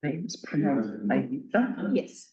Name is pronounced Aivita. Yes.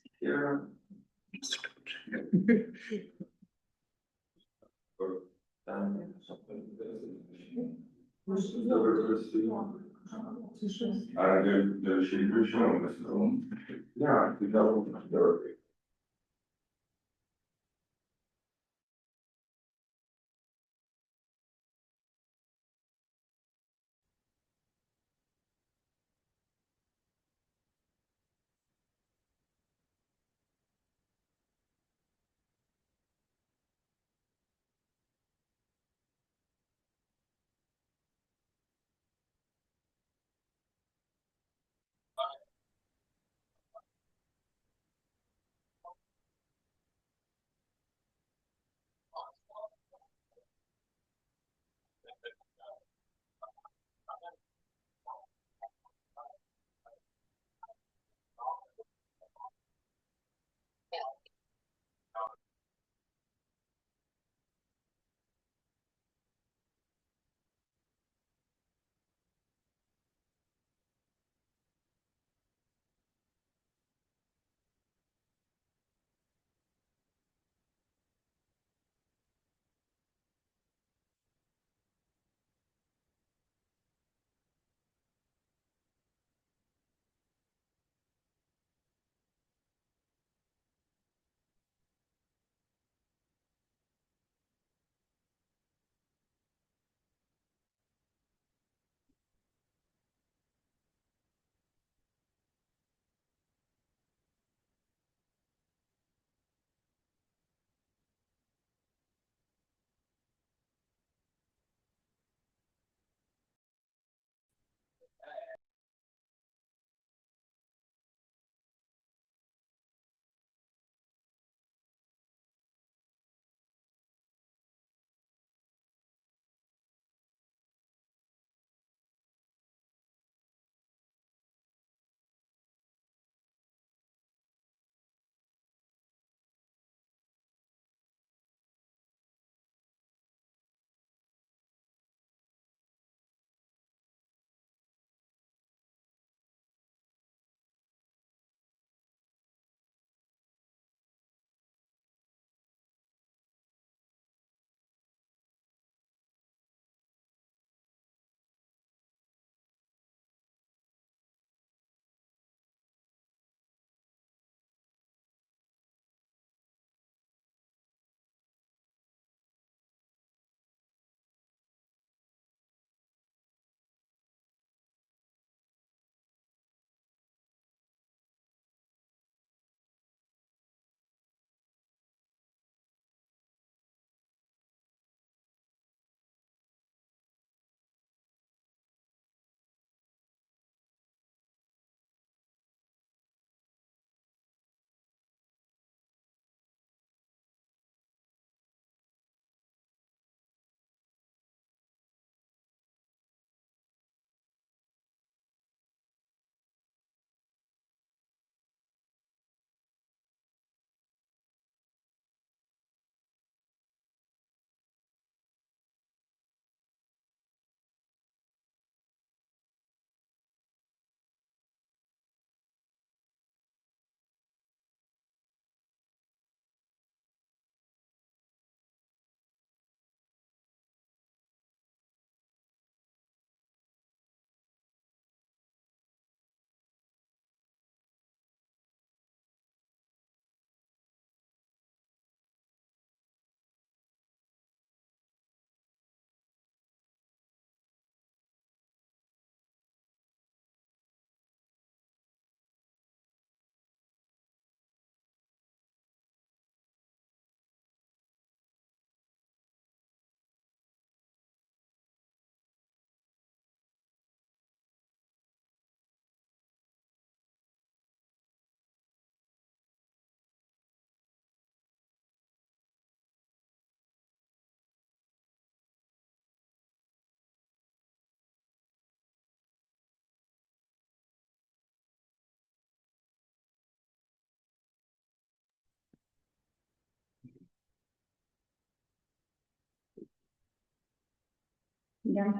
Yeah.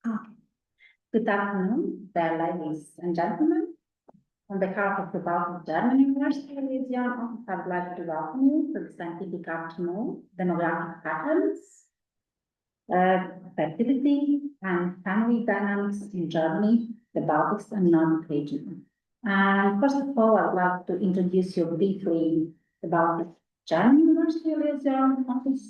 Ah. Good afternoon, dear ladies and gentlemen. On behalf of the Baltic-German University Museum, I would like to welcome you to the scientific afternoon, demographic patterns, fertility and family dynamics in Germany, the Baltics and Nordic region. And first of all, I'd like to introduce you briefly about the German University Museum office.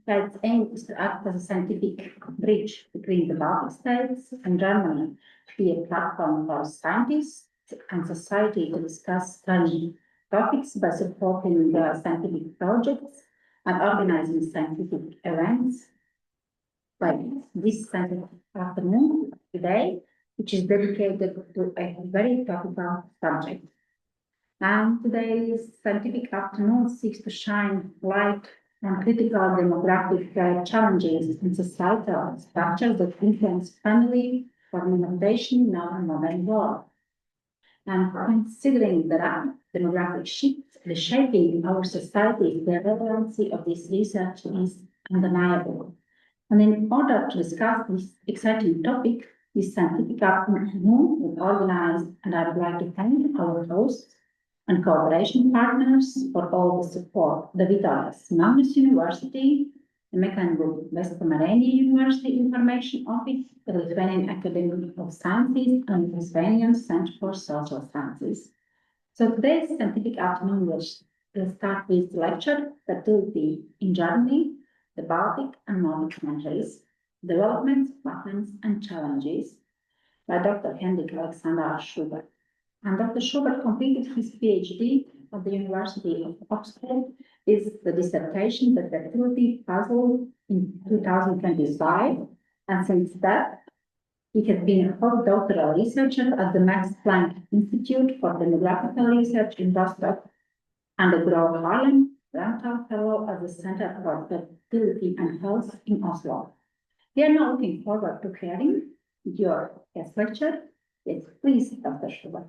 Its aim is to act as a scientific bridge between the Baltic states and Germany, to be a platform for scientists and society to discuss current topics by supporting the scientific projects and organizing scientific events like this scientific afternoon today, which is dedicated to a very topical subject. And today's scientific afternoon seeks to shine light on critical demographic challenges in societal structures that influence family formation in our modern world. And considering the rapid demographic shifts reshaping our society, the relevancy of this research is undeniable. And in order to discuss this exciting topic, this scientific afternoon was organized, and I would like to thank our hosts and cooperation partners for all the support: the Vytautas Magnus University, the Mecklenburg-Vorpommern University Information Office, the Lithuanian Academy of Sciences, and the Lithuanian Center for Social Sciences. So today's scientific afternoon will start with the lecture Fertility in Germany, the Baltic and Nordic countries, developments, patterns, and challenges by Dr. Henrik-Alexander Schubert. And Dr. Schubert completed his PhD at the University of Oxford with the dissertation The Fertility Puzzle in 2025. And since that, he has been a postdoctoral researcher at the Max Planck Institute for Demographical Research in Rostock and a Grove Harlem Rental Fellow at the Center for Fertility and Health in Oslo. We are now looking forward to hearing your guest lecture. Yes, please, Dr. Schubert.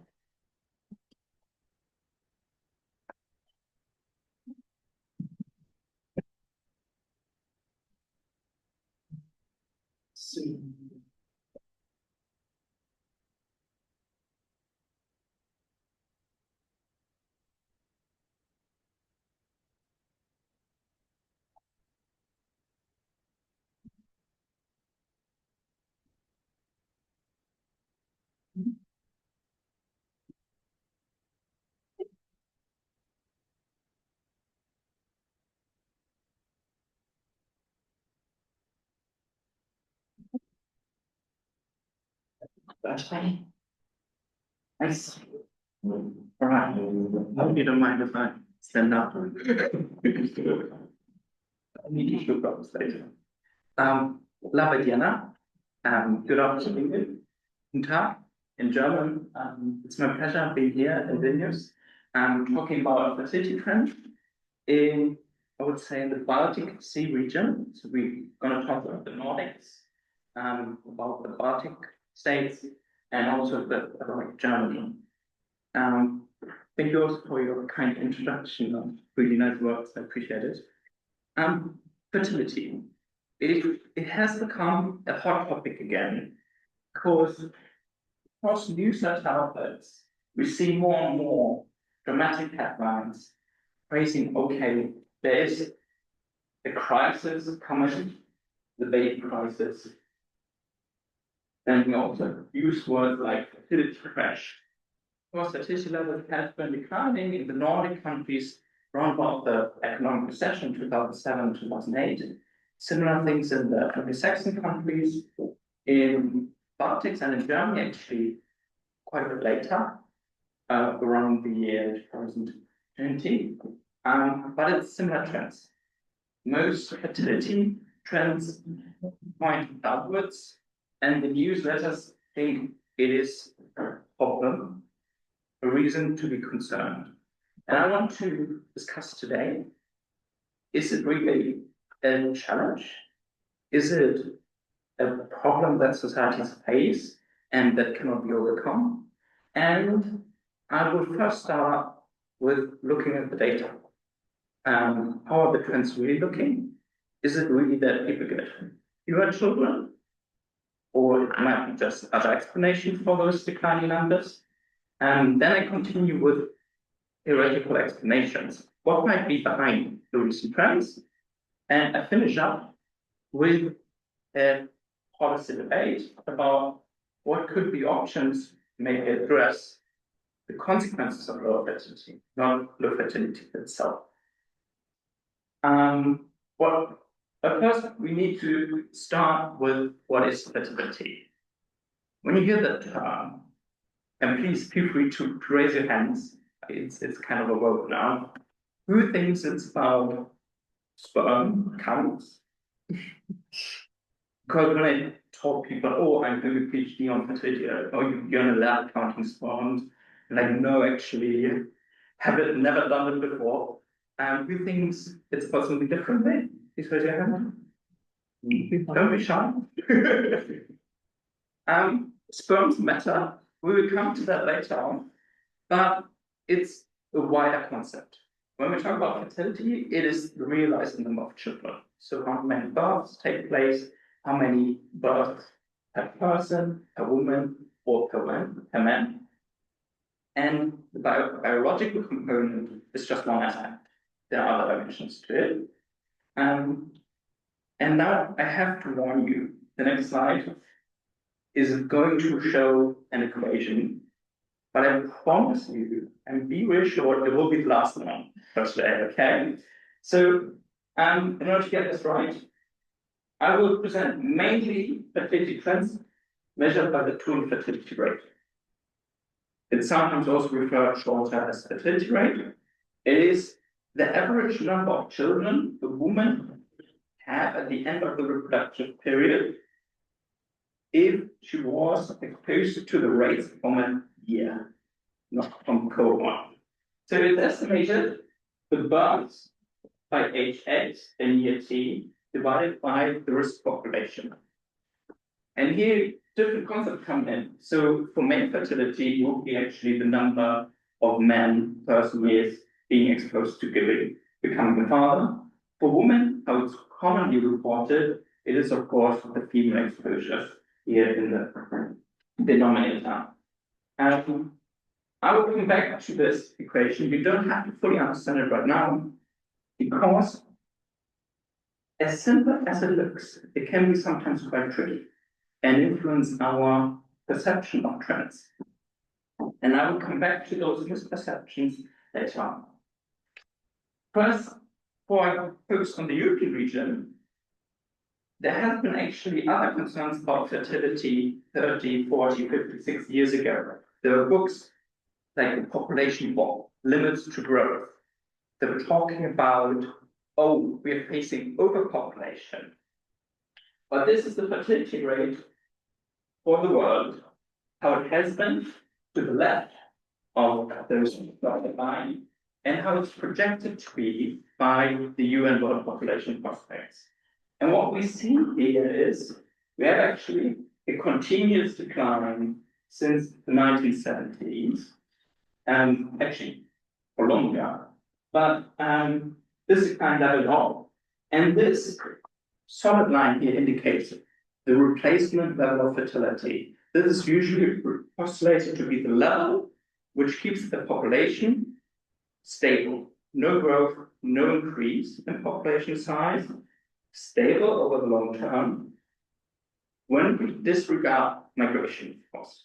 That's fine. Nice. All right. Hope you don't mind if I stand up. I need to show up later. Labă Diana. Good afternoon. Guten Tag in German. It's my pleasure being here in Vilnius. Talking about fertility trends in, I would say, in the Baltic Sea region. So we're going to talk about the Nordics, about the Baltic states, and also about Germany. Thank you also for your kind introduction. Really nice words, I appreciate it. Fertility. It has become a hot topic again, because across news outlets, we see more and more dramatic headlines praising, okay, there is a crisis coming, the baby crisis. And we also use words like fertility crash. Of course, fertility levels have been declining in the Nordic countries around about the economic recession 2007-2008. Similar things in the Anglo-Saxon countries, in Baltics and in Germany, actually quite a bit later, around the year 2020. But it's similar trends. Most fertility trends point upwards, and the newsletters think it is a problem, a reason to be concerned. And I want to discuss today, is it really a challenge? Is it a problem that societies face and that cannot be overcome? And I will first start with looking at the data. How are the trends really looking? Is it really that people get fewer children, or it might be just other explanations for those declining numbers. And then I continue with theoretical explanations. What might be behind the recent trends? And I finish up with a policy debate about what could be options to maybe address the consequences of low fertility, not low fertility itself. But first, we need to start with what is fertility. When you hear that term, and please feel free to raise your hands, it's kind of a vote now. Who thinks it's about sperm counts? Because when I told people, oh, I'm doing a PhD on fertility, oh, you're in a lab counting sperms, like, no, actually, never done it before. Who thinks it's about something different there? Please raise your hand. Don't be shy. Sperms matter. We will come to that later on, but it's a wider concept. When we talk about fertility, it is the realized number of children. So how many births take place, how many births per person, per woman, or per man. And the biological component is just one aspect. There are other dimensions to it. And now I have to warn you, the next slide is going to show an equation, but I promise you, and be reassured, it will be the last one for today, okay? So, in order to get this right, I will present mainly fertility trends measured by the total fertility rate. It's sometimes also referred shorter as fertility rate. It is the average number of children a woman have at the end of the reproductive period if she was exposed to the rates from a year, not from cohort. So it's estimated the births by age X and year T divided by the risk population. And here, different concepts come in. So for male fertility, it will be actually the number of men per years being exposed to becoming a father. For women, how it's commonly reported, it is of course the female exposure here in the denominator. I will come back to this equation. You don't have to fully understand it right now, because as simple as it looks, it can be sometimes quite tricky and influence our perception of trends. And I will come back to those misperceptions later on. First, before I focus on the European region, there have been actually other concerns about fertility 30, 40, 50, 60 years ago. There were books like The Population War, Limits to Growth. They were talking about, oh, we are facing overpopulation. But this is the fertility rate for the world, how it has been to the left of those dotted line, and how it's projected to be by the UN World Population Prospects. And what we see here is we have actually a continuous decline since the 1970s, actually for longer, but this decline leveled off. And this solid line here indicates the replacement level of fertility. This is usually postulated to be the level which keeps the population stable. No growth, no increase in population size, stable over the long term, when we disregard migration, of course.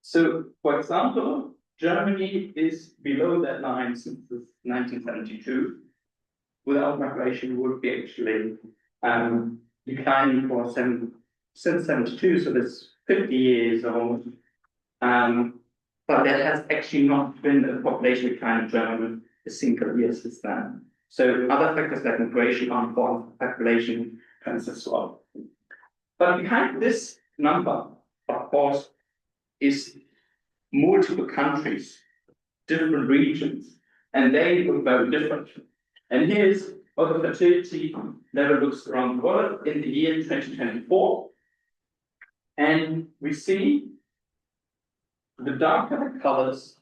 So, for example, Germany is below that line since 1972. Without migration, would be actually declining for since 72, so that's 50 years almost. But there has actually not been a population decline in Germany a single year since then. So other factors like migration are important population trends as well. But behind this number, of course, is multiple countries, different regions, and they look very different. And here's how the fertility level looks around the world in the year 2024. And we see the darker the colors,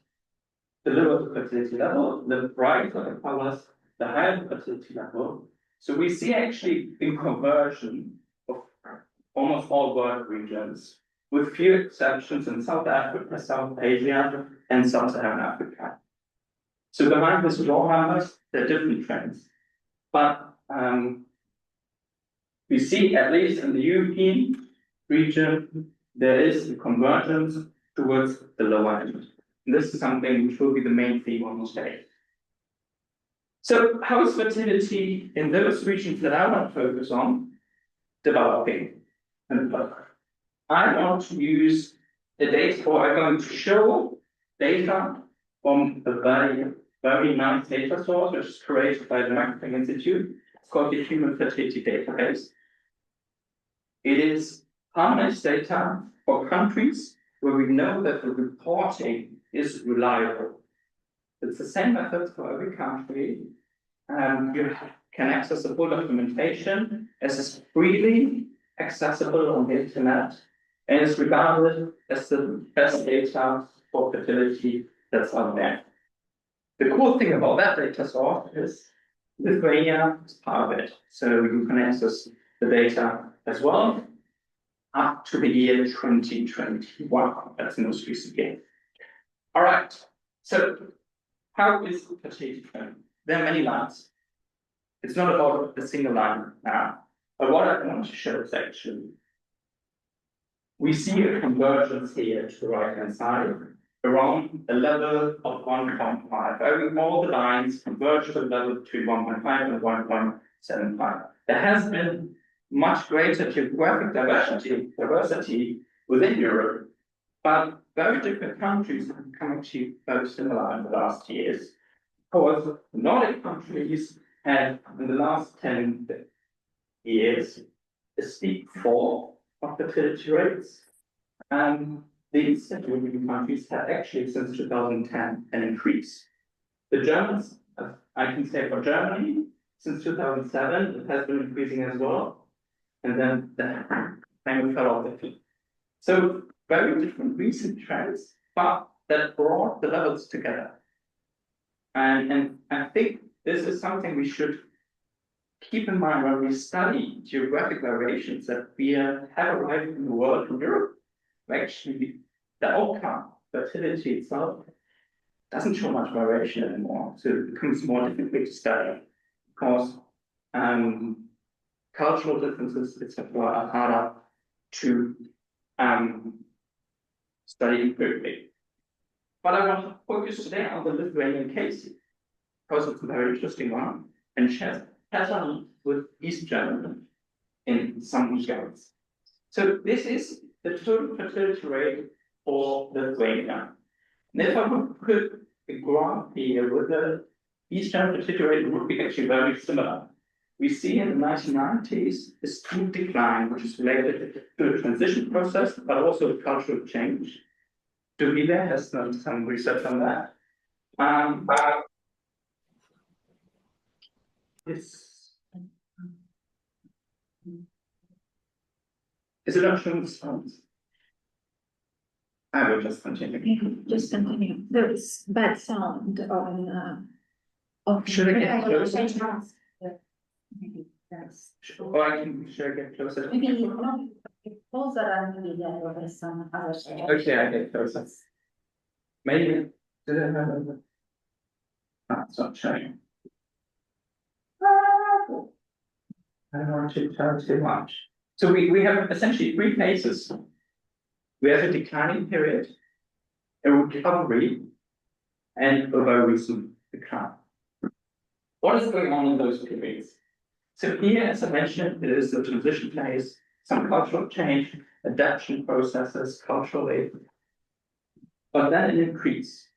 the lower the fertility level, the brighter the colors, the higher the fertility level. So we see actually a conversion of almost all world regions, with few exceptions in South Africa, South Asia, and Sub-Saharan Africa. So behind this raw numbers, there are different trends. But we see, at least in the European region, there is a convergence towards the lower end. And this is something which will be the main theme on this day. So how is fertility in those regions that I want to focus on developing? And I want to use the data, or I'm going to show data from a very nice data source, which is created by the Planck Institute. It's called the Human Fertility Database. It is harmonized data for countries where we know that the reporting is reliable. It's the same method for every country. You can access the full documentation as is freely accessible on the internet and is regarded as the best data for fertility that's out there. The cool thing about that data source is Lithuania is part of it. So you can access the data as well up to the year 2021. That's the most recent year. All right. So how is fertility trend? There are many lines. It's not about a single line now. But what I want to show is actually we see a convergence here to the right-hand side around a level of 1.5. All the lines converge to a level between 1.5 and 1.75. There has been much greater geographic diversity within Europe, but very different countries have become actually very similar in the last years. Because the Nordic countries have, in the last 10 years, a steep fall of fertility rates. And the Eastern European countries have actually, since 2010, an increase. The Germans, I can say for Germany, since 2007, it has been increasing as well. And then the time fell off the cliff. So very different recent trends, but that brought the levels together. And I think this is something we should keep in mind when we study geographic variations that we have arrived in the world from Europe. Actually, the outcome, fertility itself, doesn't show much variation anymore. So it becomes more difficult to study because cultural differences, etc., are harder to study empirically. But I want to focus today on the Lithuanian case because it's a very interesting one and shares pattern with East Germany in some regards. So this is the total fertility rate for Lithuania. And if I would put a graph here with the East German fertility rate, it would be actually very similar. We see in the 1990s a steep decline, which is related to the transition process, but also the cultural change. Dovilė has done some research on that. Is it not showing the sounds? I will just continue. Just continue. There is bad sound on. Should I get closer? Maybe that's. Or I can should I get closer? Maybe closer and maybe there is some other. Okay, I get closer. Maybe did I have a... Ah, it's not showing. I don't want to tell too much. So we have essentially three phases. We have a declining period, a recovery, and a very recent decline. What is going on in those periods? So here, as I mentioned, there is the transition phase, some cultural change, adaptation processes culturally, but then an increase.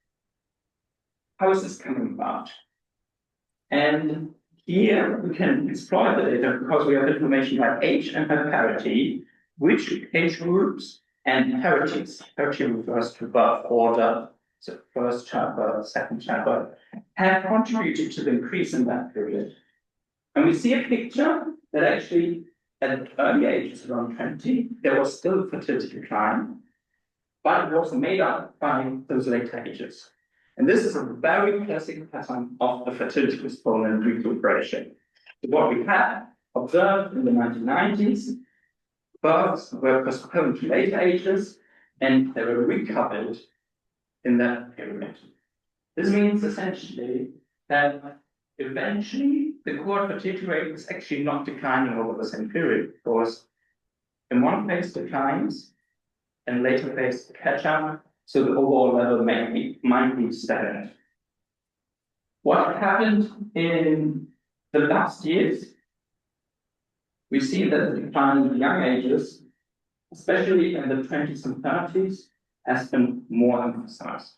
How is this coming about? And here we can exploit the data because we have information like age and parity, which age groups and parities. Parity refers to birth order, so first childbirth, second childbirth, have contributed to the increase in that period. And we see a picture that actually at early ages, around 20, there was still fertility decline, but it was made up by those later ages. And this is a very classic pattern of the fertility component recuperation. What we had observed in the 1990s, births were postponed to later ages, and they were recovered in that period. This means essentially that eventually the core fertility rate is actually not declining over the same period, because in one phase declines, and later phase catch up, so the overall level might be stagnant. What happened in the last years, we see that the decline in the young ages, especially in the 20s and 30s, has been more emphasized.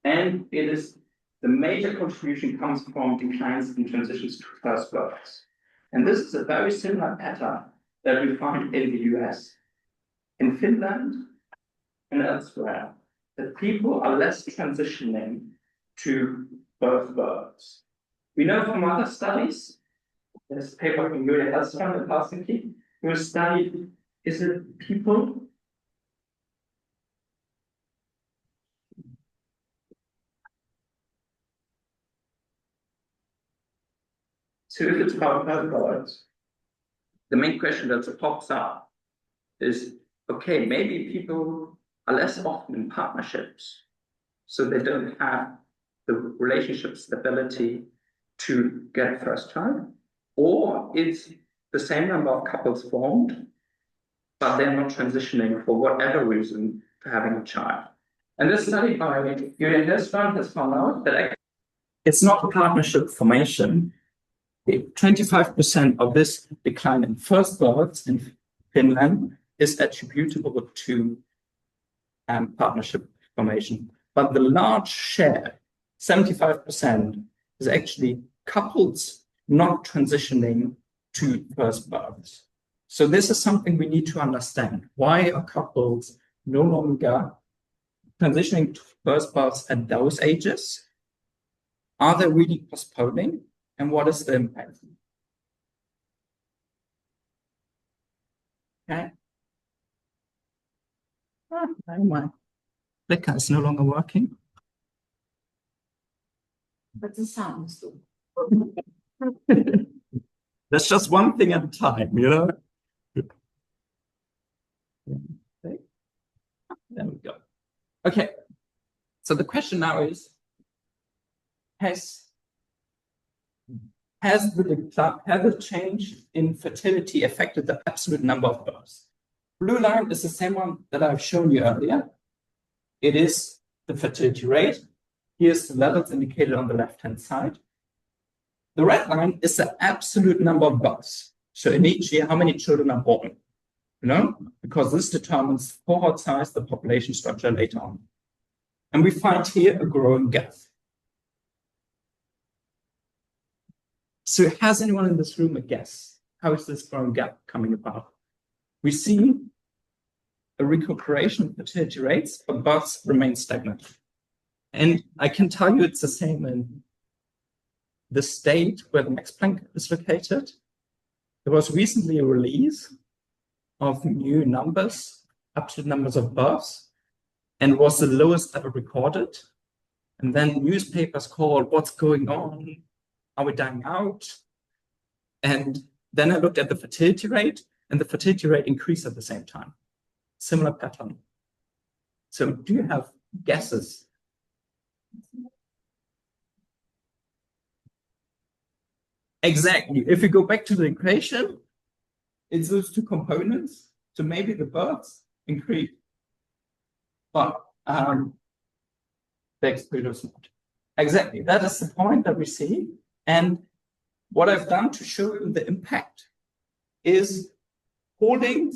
And it is the major contribution comes from declines in transitions to first births. And this is a very similar pattern that we find in the US. In Finland and elsewhere, that people are less transitioning to both births. We know from other studies, there's a paper from Henrik-Alexander and Putniņa, who studied, is it people so if it's about both births, the main question that pops up is, okay, maybe people are less often in partnerships, so they don't have the relationship stability to get a first child, or it's the same number of couples formed, but they're not transitioning for whatever reason to having a child. And this study by Henrik-Alexander has found out that it's not a partnership formation. 25% of this decline in first births in Finland is attributable to partnership formation. But the large share, 75%, is actually couples not transitioning to first births. So this is something we need to understand. Why are couples no longer transitioning to first births at those ages? Are they really postponing? And what is the impact? Okay. Oh, my clicker is no longer working. But the sounds do. That's just one thing at a time, you know? Okay. There we go. Okay. So the question now is, has the change in fertility affected the absolute number of births? Blue line is the same one that I've shown you earlier. It is the fertility rate. Here's the levels indicated on the left-hand side. The red line is the absolute number of births. So in each year, how many children are born? You know, because this determines cohort size, the population structure later on. And we find here a growing gap. So has anyone in this room a guess? How is this growing gap coming about? We see a recuperation of fertility rates, but births remain stagnant. And I can tell you it's the same in the state where the Max Planck is located. There was recently a release of new numbers, absolute numbers of births, and was the lowest ever recorded. And then newspapers called, what's going on? Are we dying out? And then I looked at the fertility rate, and the fertility rate increased at the same time. Similar pattern. So do you have guesses? Exactly. If you go back to the equation, it's those two components. So maybe the births increase, but the exposure is not. Exactly. That is the point that we see. And what I've done to show you the impact is holding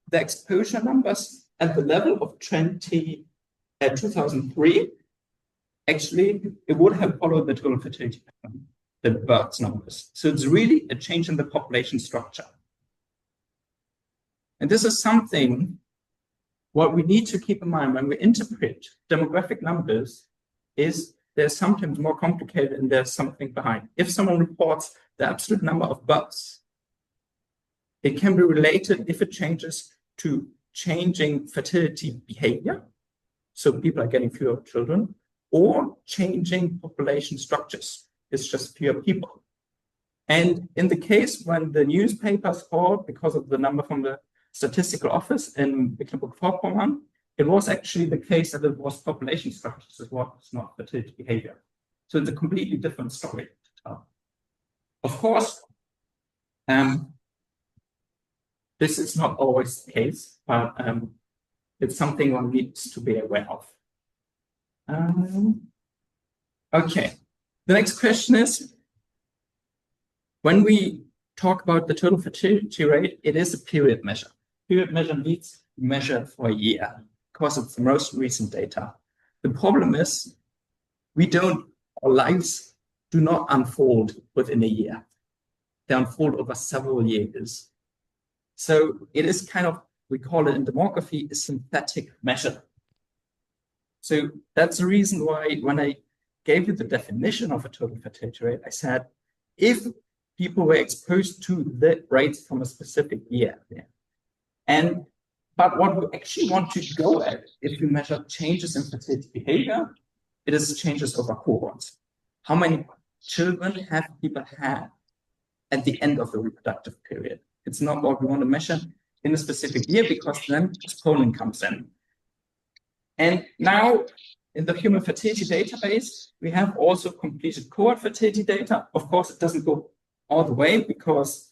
the exposure numbers at the level of 2003. Actually, it would have followed the total fertility pattern, the births numbers. So it's really a change in the population structure. And this is something what we need to keep in mind when we interpret demographic numbers is they're sometimes more complicated and there's something behind. If someone reports the absolute number of births, it can be related if it changes to changing fertility behavior. So people are getting fewer children, or changing population structures. It's just fewer people. And in the case when the newspapers called because of the number from the statistical office in Mecklenburg-Vorpommern, it was actually the case that it was population structures as well, it's not fertility behavior. So it's a completely different story to tell. Of course, this is not always the case, but it's something one needs to be aware of. Okay, the next question is, when we talk about the total fertility rate, it is a period measure. Period measure means measured for a year, because it's the most recent data. The problem is, our lives do not unfold within a year. They unfold over several years. So it is kind of, we call it in demography, a synthetic measure. So that's the reason why when I gave you the definition of a total fertility rate, I said, if people were exposed to the rates from a specific year. But what we actually want to go at, if we measure changes in fertility behavior, it is changes over cohorts. How many children have people had at the end of the reproductive period? It's not what we want to measure in a specific year, because then postponement comes in. And now in the human fertility database, we have also completed cohort fertility data. Of course, it doesn't go all the way, because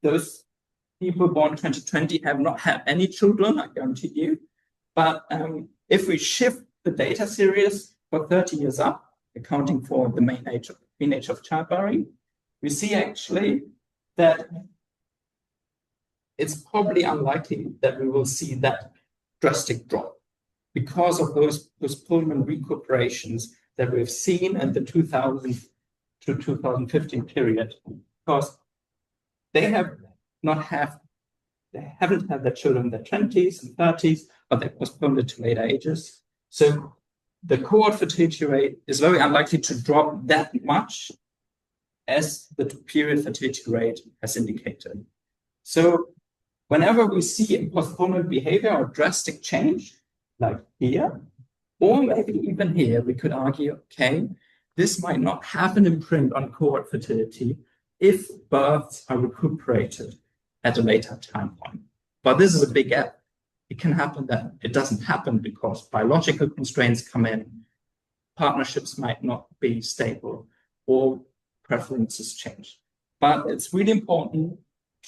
those people born 2020 have not had any children, I guarantee you. But if we shift the data series for 30 years up, accounting for the mean age of childbearing, we see actually that it's probably unlikely that we will see that drastic drop because of those postponement recuperations that we've seen in the 2000 to 2015 period, because they haven't had their children in their 20s and 30s, but they postponed it to later ages. So the cohort fertility rate is very unlikely to drop that much as the period fertility rate has indicated. So whenever we see a postponement behavior or drastic change, like here, or maybe even here, we could argue, okay, this might not have an imprint on cohort fertility if births are recuperated at a later time point. But this is a big gap. It can happen that it doesn't happen because biological constraints come in, partnerships might not be stable, or preferences change. But it's really important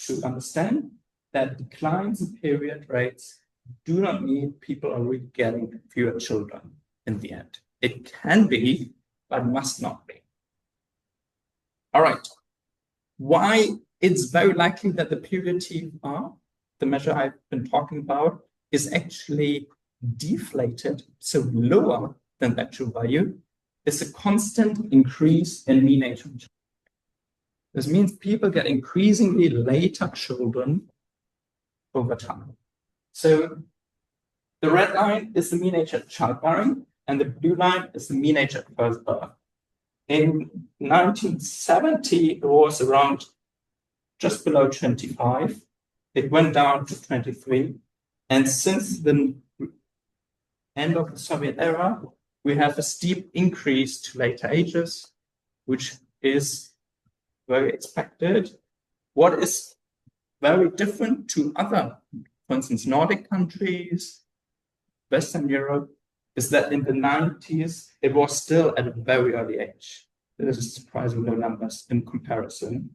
to understand that declines in period rates do not mean people are really getting fewer children in the end. It can be, but must not be. All right. Why it's very likely that the period TFR, the measure I've been talking about, is actually deflated, so lower than the actual value, is a constant increase in mean age of children. This means people get increasingly later children over time. So the red line is the mean age at childbearing, and the blue line is the mean age at first birth. In 1970, it was around just below 25. It went down to 23. And since the end of the Soviet era, we have a steep increase to later ages, which is very expected. What is very different to other, for instance, Nordic countries, Western Europe, is that in the 90s, it was still at a very early age. This is surprisingly low numbers in comparison,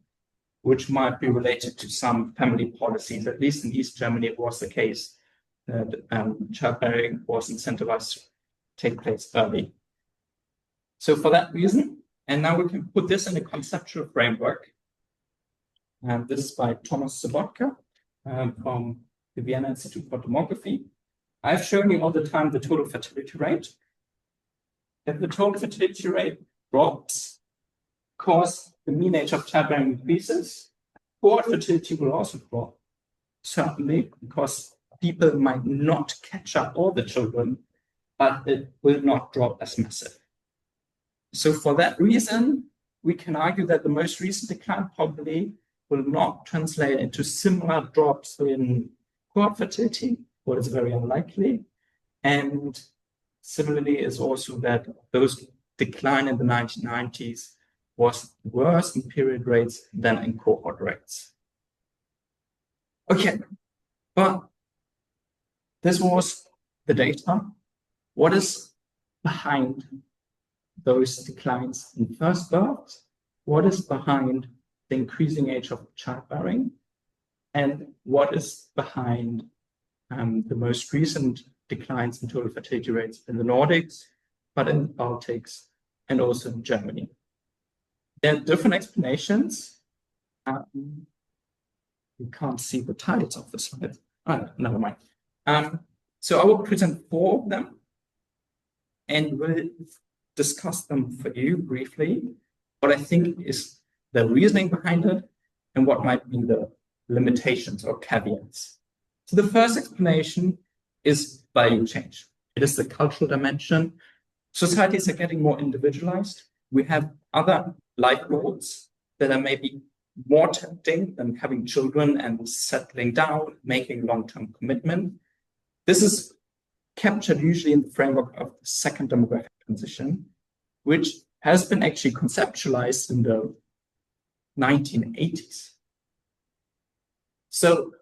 which might be related to some family policies. At least in East Germany, it was the case that childbearing was incentivized to take place early. So for that reason, and now we can put this in a conceptual framework. And this is by Thomas Sobotka from the Vienna Institute for Demography. I've shown you all the time the total fertility rate. If the total fertility rate drops, of course, the mean age of childbearing increases, cohort fertility will also drop, certainly, because people might not catch up all the children, but it will not drop as massive. So for that reason, we can argue that the most recent decline probably will not translate into similar drops in cohort fertility, what is very unlikely. And similarly is also that those decline in the 1990s was worse in period rates than in cohort rates. Okay, but this was the data. What is behind those declines in first births? What is behind the increasing age of childbearing? And what is behind the most recent declines in total fertility rates in the Nordics, but in the Baltics and also in Germany? There are different explanations. You can't see the titles of the slide. Oh, never mind. So I will present 4 of them and we'll discuss them for you briefly, what I think is the reasoning behind it and what might be the limitations or caveats. So the first explanation is value change. It is the cultural dimension. Societies are getting more individualized. We have other life goals that are maybe more tempting than having children and settling down, making long-term commitment. This is captured usually in the framework of the second demographic transition, which has been actually conceptualized in the 1980s. So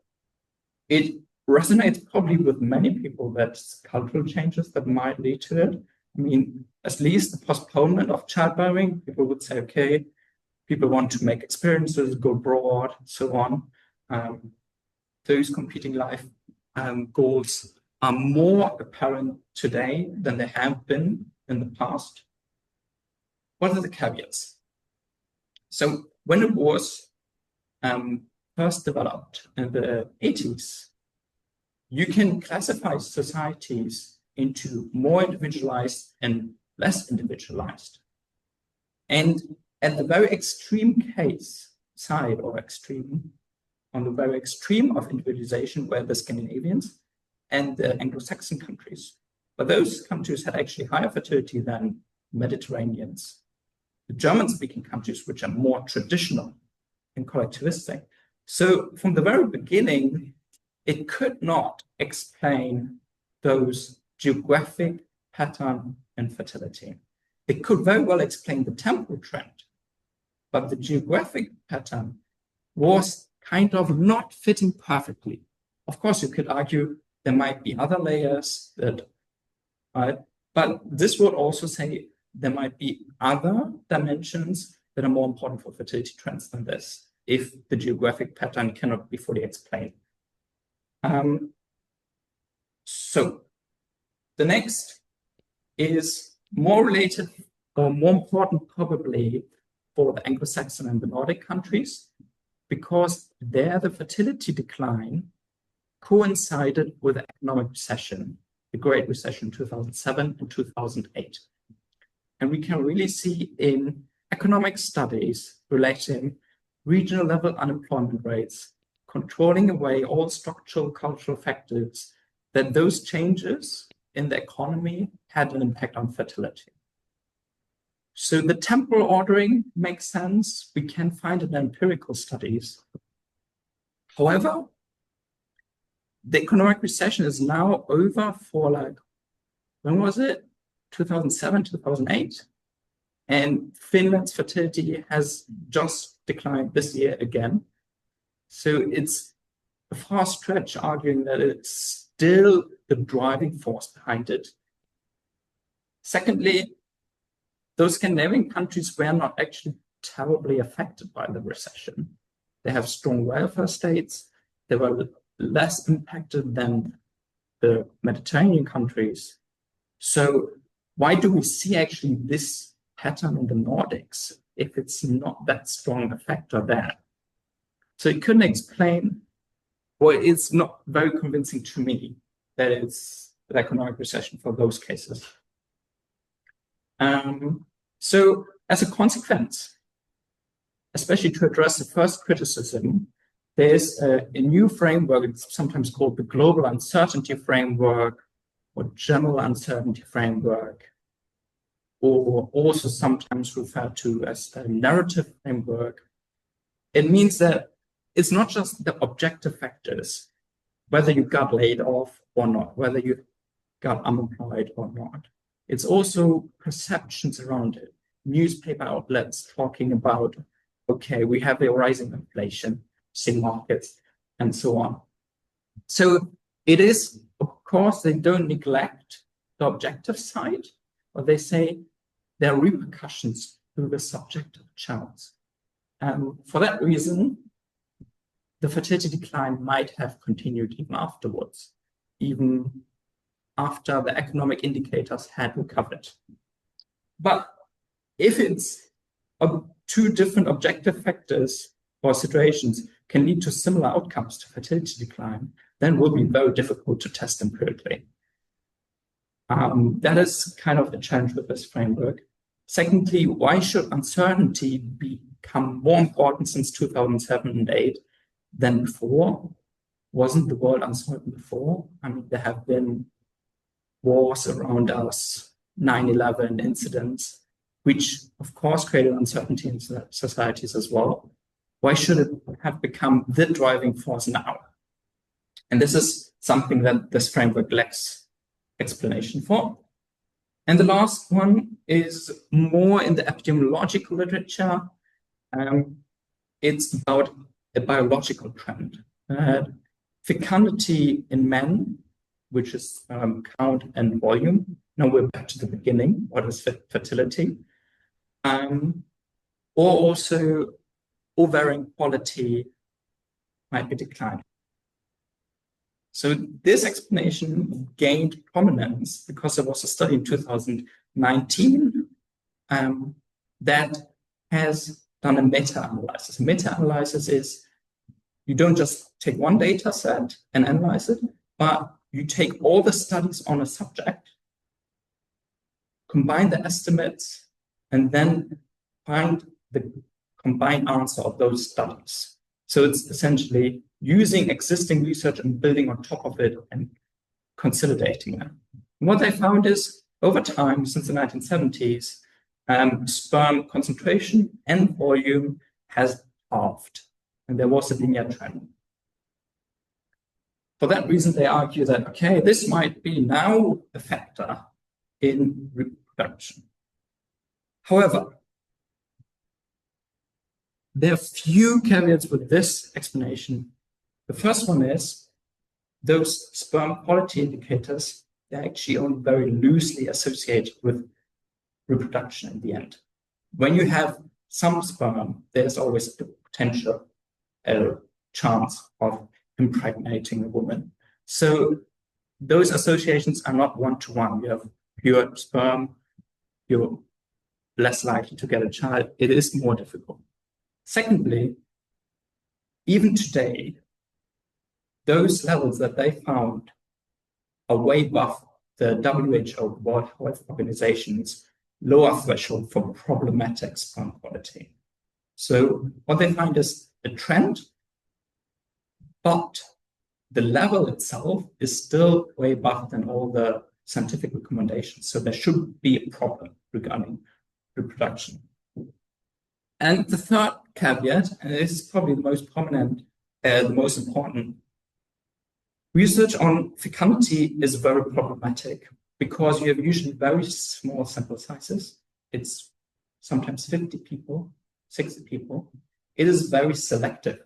it resonates probably with many people that cultural changes that might lead to it. I mean, at least the postponement of childbearing, people would say, okay, people want to make experiences, go abroad, so on. Those competing life goals are more apparent today than they have been in the past. What are the caveats? So when it was first developed in the 80s, you can classify societies into more individualized and less individualized. And at the very extreme case side or extreme, on the very extreme of individualization were the Scandinavians and the Anglo-Saxon countries. But those countries had actually higher fertility than Mediterraneans. The German-speaking countries, which are more traditional and collectivistic. So from the very beginning, it could not explain those geographic pattern in fertility. It could very well explain the temporal trend, but the geographic pattern was kind of not fitting perfectly. Of course, you could argue there might be other layers that, but this would also say there might be other dimensions that are more important for fertility trends than this, if the geographic pattern cannot be fully explained. So the next is more related or more important probably for the Anglo-Saxon and the Nordic countries, because there the fertility decline coincided with the economic recession, the Great Recession 2007 and 2008. And we can really see in economic studies relating regional level unemployment rates, controlling away all structural cultural factors, that those changes in the economy had an impact on fertility. So the temporal ordering makes sense. We can find it in empirical studies. However, the economic recession is now over for like, when was it? 2007, 2008. And Finland's fertility has just declined this year again. So it's a far stretch arguing that it's still the driving force behind it. Secondly, those Scandinavian countries were not actually terribly affected by the recession. They have strong welfare states. They were less impacted than the Mediterranean countries. So why do we see actually this pattern in the Nordics if it's not that strong a factor there? So it couldn't explain, or it's not very convincing to me that it's the economic recession for those cases. So as a consequence, especially to address the first criticism, there's a new framework. It's sometimes called the Global Uncertainty Framework or General Uncertainty Framework, or also sometimes referred to as a narrative framework. It means that it's not just the objective factors, whether you got laid off or not, whether you got unemployed or not. It's also perceptions around it. newspaper outlets talking about, okay, we have a rising inflation, in markets, and so on. So it is, of course, they don't neglect the objective side, but they say there are repercussions to the subjective chance. For that reason, the fertility decline might have continued even afterwards, even after the economic indicators had recovered. But if it's two different objective factors or situations can lead to similar outcomes to fertility decline, then it will be very difficult to test empirically. That is kind of the challenge with this framework. Secondly, why should uncertainty become more important since 2007 and 2008 than before? Wasn't the world uncertain before? I mean, there have been wars around us, 9/11 incidents, which of course created uncertainty in societies as well. Why should it have become the driving force now? And this is something that this framework lacks explanation for. And the last one is more in the epidemiological literature. It's about a biological trend. Fecundity in men, which is count and volume. Now we're back to the beginning. What is fertility? Or also ovarian quality might be declining. So this explanation gained prominence because there was a study in 2019 that has done a meta-analysis. Meta-analysis is you don't just take one data set and analyze it, but you take all the studies on a subject, combine the estimates, and then find the combined answer of those studies. So it's essentially using existing research and building on top of it and consolidating them. And what they found is, over time, since the 1970s, sperm concentration and volume has halved, and there was a linear trend. For that reason, they argue that, okay, this might be now a factor in reproduction. However, there are few caveats with this explanation. The first one is those sperm quality indicators, they're actually only very loosely associated with reproduction in the end. When you have some sperm, there's always the potential chance of impregnating a woman. So those associations are not one-to-one. You have pure sperm, you're less likely to get a child. It is more difficult. Secondly, even today, those levels that they found are way above the WHO, World Health Organization's lower threshold for problematic sperm quality. So what they find is a trend, but the level itself is still way above than all the scientific recommendations. So there should be a problem regarding reproduction. And the third caveat, and this is probably the most prominent, the most important, research on fecundity is very problematic because you have usually very small sample sizes. It's sometimes 50 people, 60 people. It is very selective.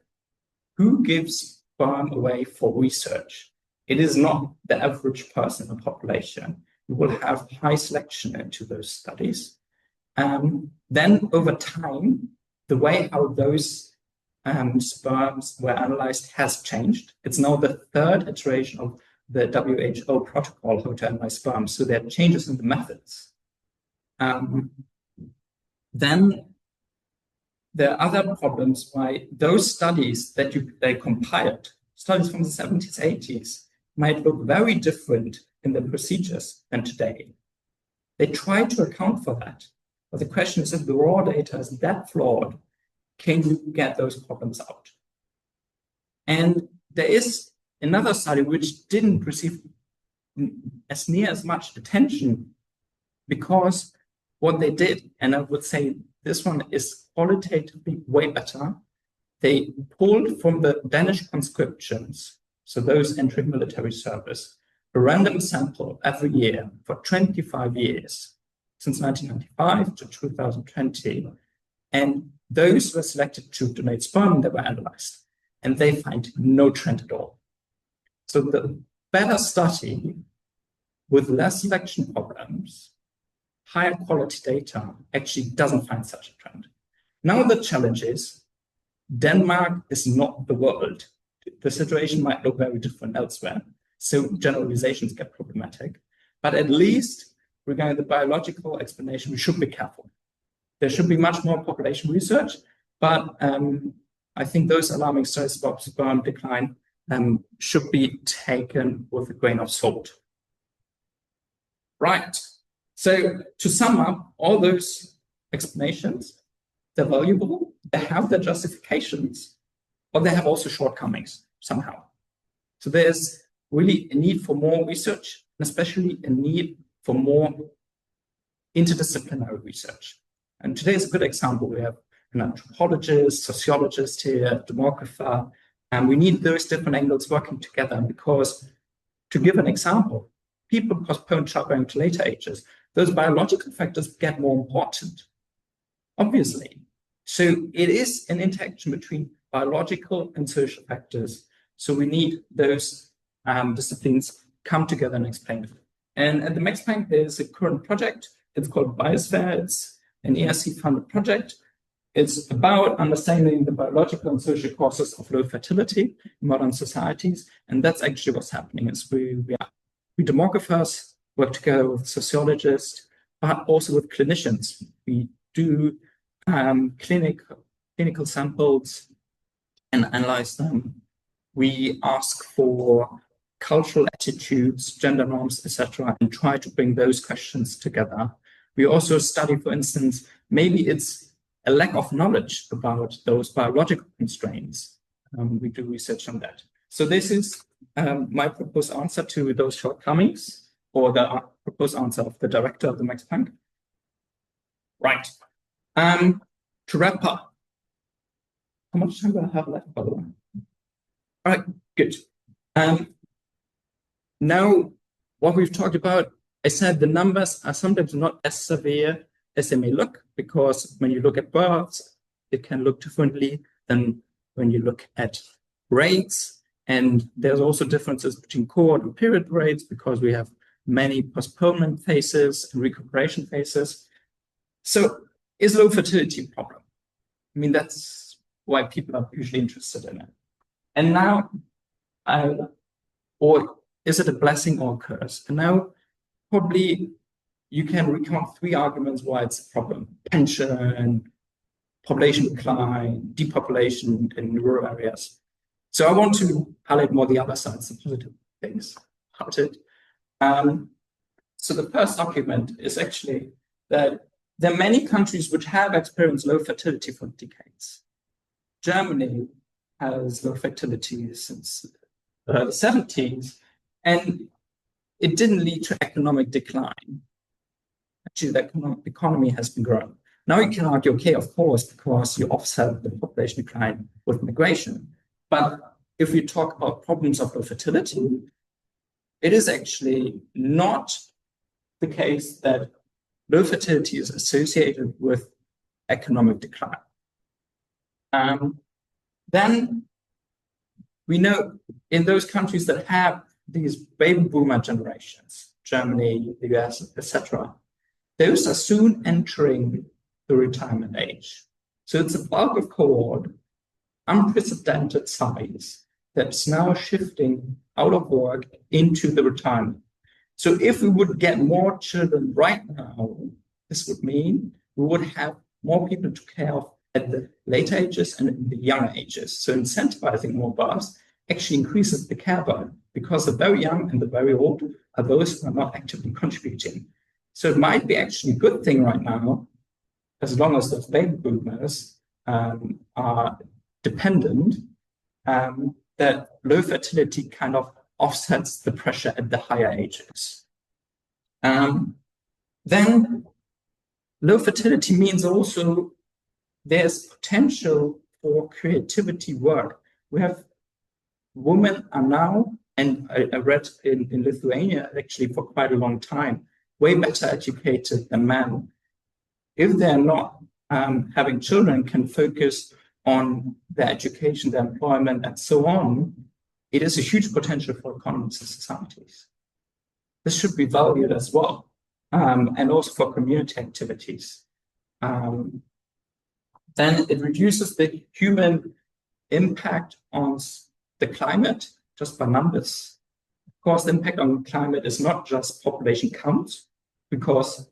Who gives sperm away for research? It is not the average person in the population. You will have high selection into those studies. Then over time, the way how those sperms were analyzed has changed. It's now the third iteration of the WHO protocol, how to analyze sperm. So there are changes in the methods. Then there are other problems why those studies that they compiled, studies from the 70s, 80s, might look very different in the procedures than today. They try to account for that. But the question is, if the raw data is that flawed, can you get those problems out? And there is another study which didn't receive as near as much attention because what they did, and I would say this one is qualitatively way better, they pulled from the Danish conscriptions, so those entering military service, a random sample every year for 25 years. since 1995 to 2020. And those were selected to donate sperm that were analyzed, and they find no trend at all. So the better study with less selection problems, higher quality data, actually doesn't find such a trend. Now the challenge is Denmark is not the world. The situation might look very different elsewhere. So generalizations get problematic, but at least regarding the biological explanation, we should be careful. There should be much more population research, but I think those alarming studies about sperm decline should be taken with a grain of salt. Right. So to sum up, all those explanations, they're valuable, they have their justifications, but they have also shortcomings somehow. So there's really a need for more research, and especially a need for more interdisciplinary research. And today is a good example. We have an anthropologist, sociologist here, demographer, and we need those different angles working together because, to give an example, people postpone childbearing to later ages. Those biological factors get more important, obviously. So it is an interaction between biological and social factors. So we need those disciplines come together and explain it. And at the Max Planck, there's a current project. It's called Biosphere. It's an ERC-funded project. It's about understanding the biological and social causes of low fertility in modern societies. And that's actually what's happening. Is we demographers work together with sociologists, but also with clinicians. We do clinical samples and analyze them. We ask for cultural attitudes, gender norms, etc., and try to bring those questions together. We also study, for instance, maybe it's a lack of knowledge about those biological constraints. We do research on that. So this is my proposed answer to those shortcomings, or the proposed answer of the director of the Max Planck. Right. To wrap up, how much time do I have left, by the way? All right, good. Now, what we've talked about, I said the numbers are sometimes not as severe as they may look, because when you look at births, it can look differently than when you look at rates. And there's also differences between cohort and period rates, because we have many postponement phases and recuperation phases. So is low fertility a problem? I mean, that's why people are usually interested in it. And now, or is it a blessing or a curse? And now, probably you can recount 3 arguments why it's a problem: pension, population decline, depopulation in rural areas. So I want to highlight more the other sides, the positive things about it. So the first argument is actually that there are many countries which have experienced low fertility for decades. Germany has low fertility since the 70s, and it didn't lead to economic decline. Actually, the economy has been growing. Now you can argue, okay, of course, because you offset the population decline with migration. But if we talk about problems of low fertility, it is actually not the case that low fertility is associated with economic decline. Then we know in those countries that have these baby boomer generations, Germany, the US, etc., those are soon entering the retirement age. So it's a bulk of cohort, unprecedented size, that's now shifting out of work into the retirement. So if we would get more children right now, this would mean we would have more people to care of at the later ages and in the younger ages. So incentivizing more births actually increases the care burden, because the very young and the very old are those who are not actively contributing. So it might be actually a good thing right now, as long as those baby boomers are dependent, that low fertility kind of offsets the pressure at the higher ages. Then low fertility means also there's potential for creativity work. We have women are now, and I read in Lithuania actually for quite a long time, way better educated than men, if they're not having children, can focus on their education, their employment, and so on, it is a huge potential for economies and societies. This should be valued as well, and also for community activities. Then it reduces the human impact on the climate just by numbers. Of course, the impact on climate is not just population counts, because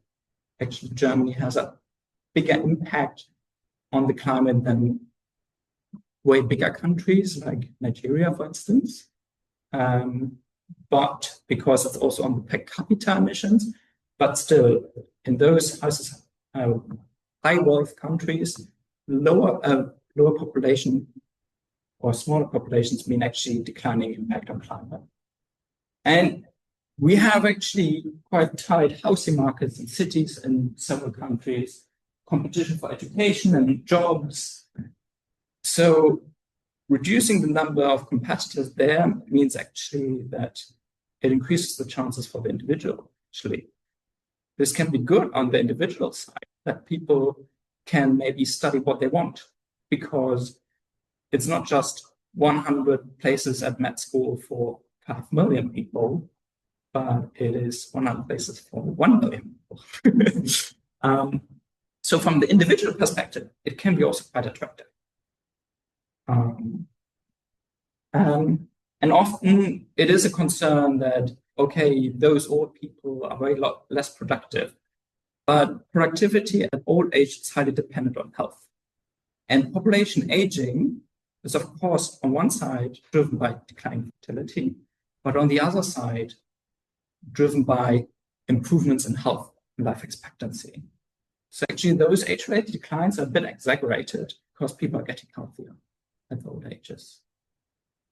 actually Germany has a bigger impact on the climate than way bigger countries like Nigeria, for instance. But because it's also on the per capita emissions, but still in those houses, high wealth countries, lower population or smaller populations mean actually declining impact on climate. And we have actually quite tight housing markets in cities in several countries, competition for education and jobs. So reducing the number of competitors there means actually that it increases the chances for the individual, actually. This can be good on the individual side, that people can maybe study what they want, because it's not just 100 places at med school for 500,000 people, but it is 100 places for 1 million people. So from the individual perspective, it can be also quite attractive. And often it is a concern that, okay, those old people are very less productive, but productivity at old age is highly dependent on health. And population aging is, of course, on one side, driven by declining fertility, but on the other side, driven by improvements in health and life expectancy. So actually, those age-related declines are a bit exaggerated because people are getting healthier at old ages.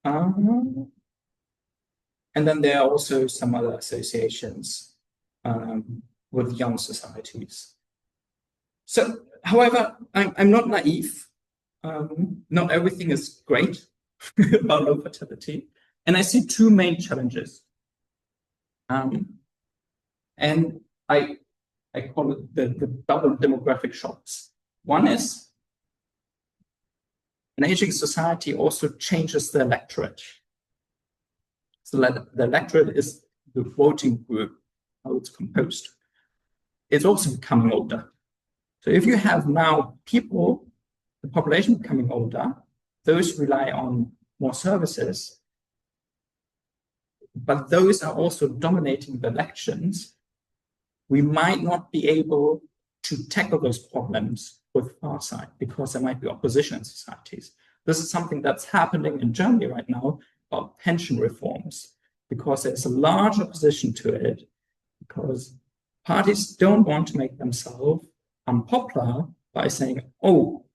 And then there are also some other associations with young societies. So, however, I'm not naive. Not everything is great about low fertility. And I see two main challenges. And I call it the double demographic shocks. One is an aging society also changes the electorate. So the electorate is the voting group, how it's composed. It's also becoming older. So if you have now people, the population becoming older, those rely on more services, but those are also dominating the elections, we might not be able to tackle those problems with far side because there might be opposition in societies. This is something that's happening in Germany right now about pension reforms, because there's a large opposition to it, because parties don't want to make themselves unpopular by saying, oh,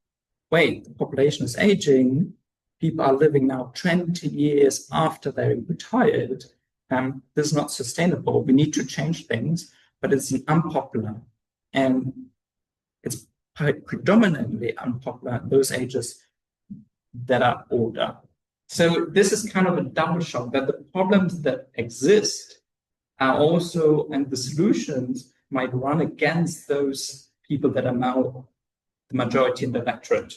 wait, the population is aging, people are living now 20 years after they're retired, this is not sustainable, we need to change things, but it's unpopular. And it's predominantly unpopular at those ages that are older. So this is kind of a double shock, that the problems that exist are also, and the solutions might run against those people that are now the majority in the electorate.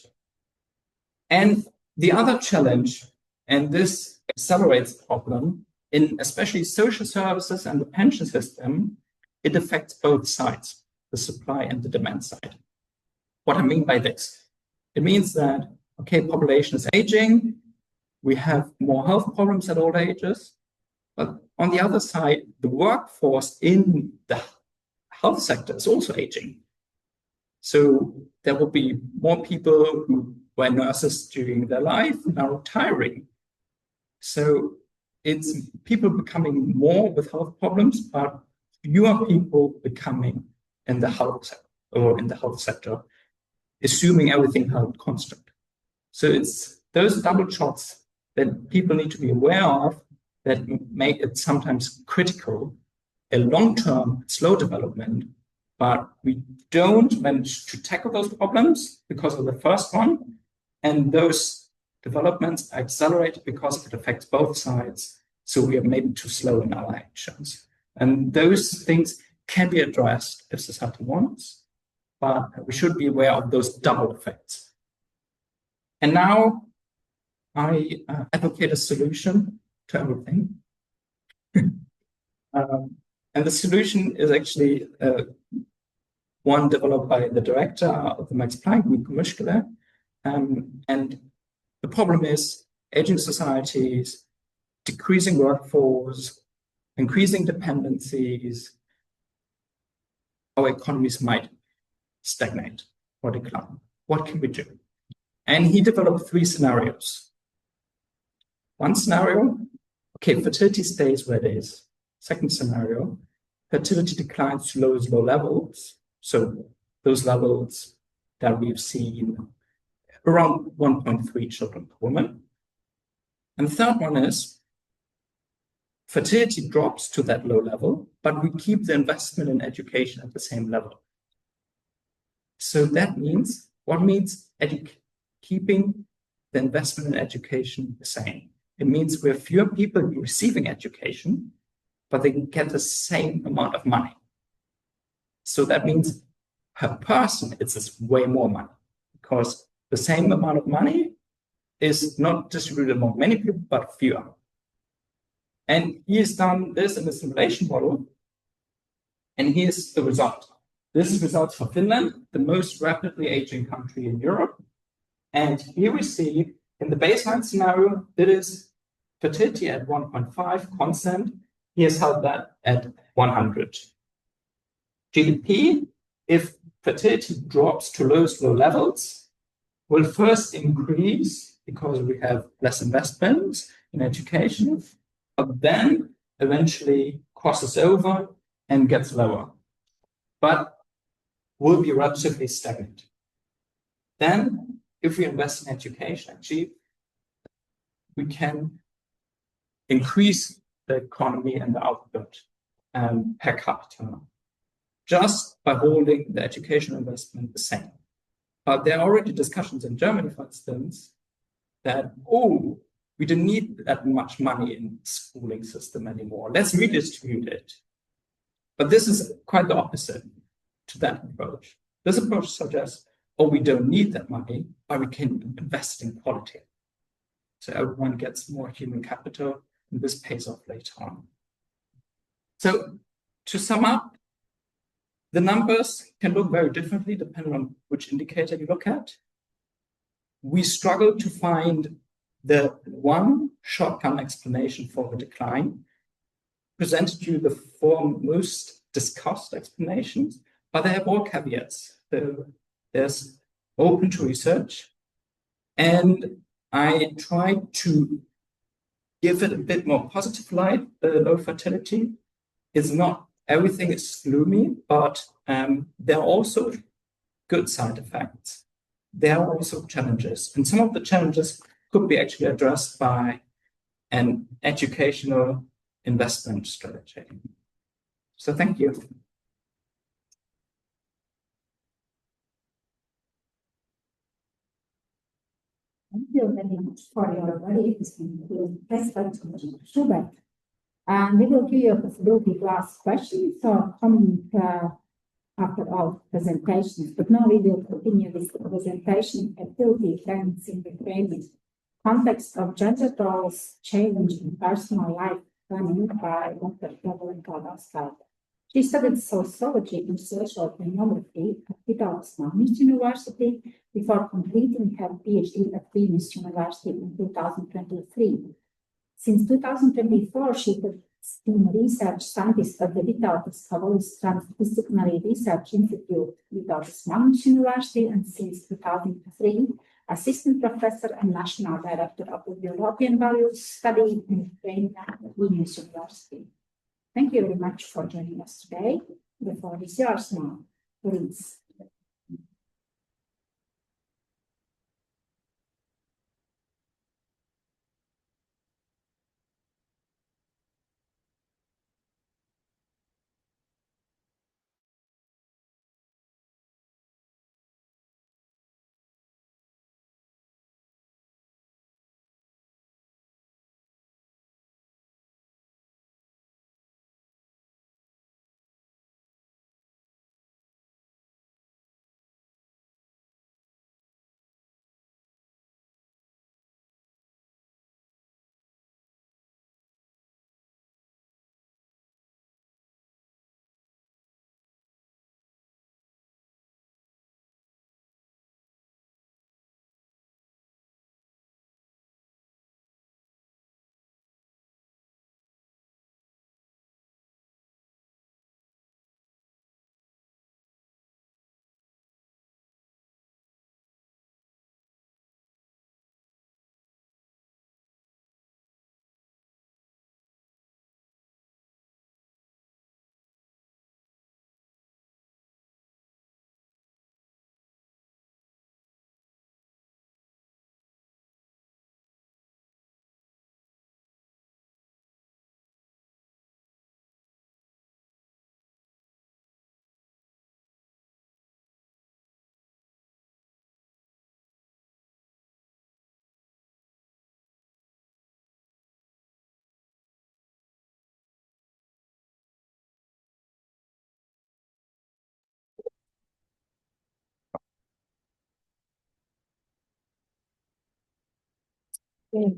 And the other challenge, and this accelerates the problem, in especially social services and the pension system, it affects both sides, the supply and the demand side. What I mean by this, it means that, okay, population is aging, we have more health problems at old ages, but on the other side, the workforce in the health sector is also aging. So there will be more people who were nurses during their life now retiring. So it's people becoming more with health problems, but fewer people becoming in the health sector, assuming everything held constant. So it's those double shocks that people need to be aware of that make it sometimes critical, a long-term slow development, but we don't manage to tackle those problems because of the first one, and those developments are accelerated because it affects both sides, so we are maybe too slow in our actions. And those things can be addressed if society wants, but we should be aware of those double effects. And now I advocate a solution to everything. And the solution is actually one developed by the director of the Max Planck, Dovilė. And the problem is aging societies, decreasing workforce, increasing dependencies, our economies might stagnate or decline. What can we do? And he developed 3 scenarios. One scenario, okay, fertility stays where it is. Second scenario, fertility declines to low levels. So those levels that we've seen around 1.3 children per woman. And the third one is fertility drops to that low level, but we keep the investment in education at the same level. So that means, what means keeping the investment in education the same? It means we have fewer people receiving education, but they can get the same amount of money. So that means per person, it's just way more money, because the same amount of money is not distributed among many people, but fewer. And he has done this in a simulation model, and here's the result. This is results for Finland, the most rapidly aging country in Europe. And here we see in the baseline scenario, that is fertility at 1.5 constant. He has held that at 100. GDP, if fertility drops to low levels, will first increase because we have less investments in education, but then eventually crosses over and gets lower, but will be relatively stagnant. Then, if we invest in education, actually, we can increase the economy and the output per capita just by holding the education investment the same. But there are already discussions in Germany, for instance, that, oh, we don't need that much money in the schooling system anymore. Let's redistribute it. But this is quite the opposite to that approach. This approach suggests, oh, we don't need that money, but we can invest in quality. So everyone gets more human capital, and this pays off later on. So to sum up, the numbers can look very differently depending on which indicator you look at. We struggle to find the one shotgun explanation for the decline. Presented you the 4 most discussed explanations, but they have all caveats. There's open to research, and I tried to give it a bit more positive light. The low fertility is not everything is gloomy, but there are also good side effects. There are also challenges, and some of the challenges could be actually addressed by an educational investment strategy. So thank you. Thank you very much for your very interesting presentation, Schubert. And we will give you a possibility to ask questions or comment after all presentations. But now we will continue this presentation, Fertility Trends in Lithuania. Context of gender roles change in personal life planning by Dr. Galdauskaitė. She studied sociology and social demography at Vytautas Magnus University before completing her PhD at Vilnius University in 2023. Since 2024, she has been research scientist at the Vytautas Transdisciplinary Research Institute, Vytautas Magnus University, and since 2003, assistant professor and national director of the European Values Study in Lithuania at Vilnius University. Thank you very much for joining us today. The floor is yours now, please.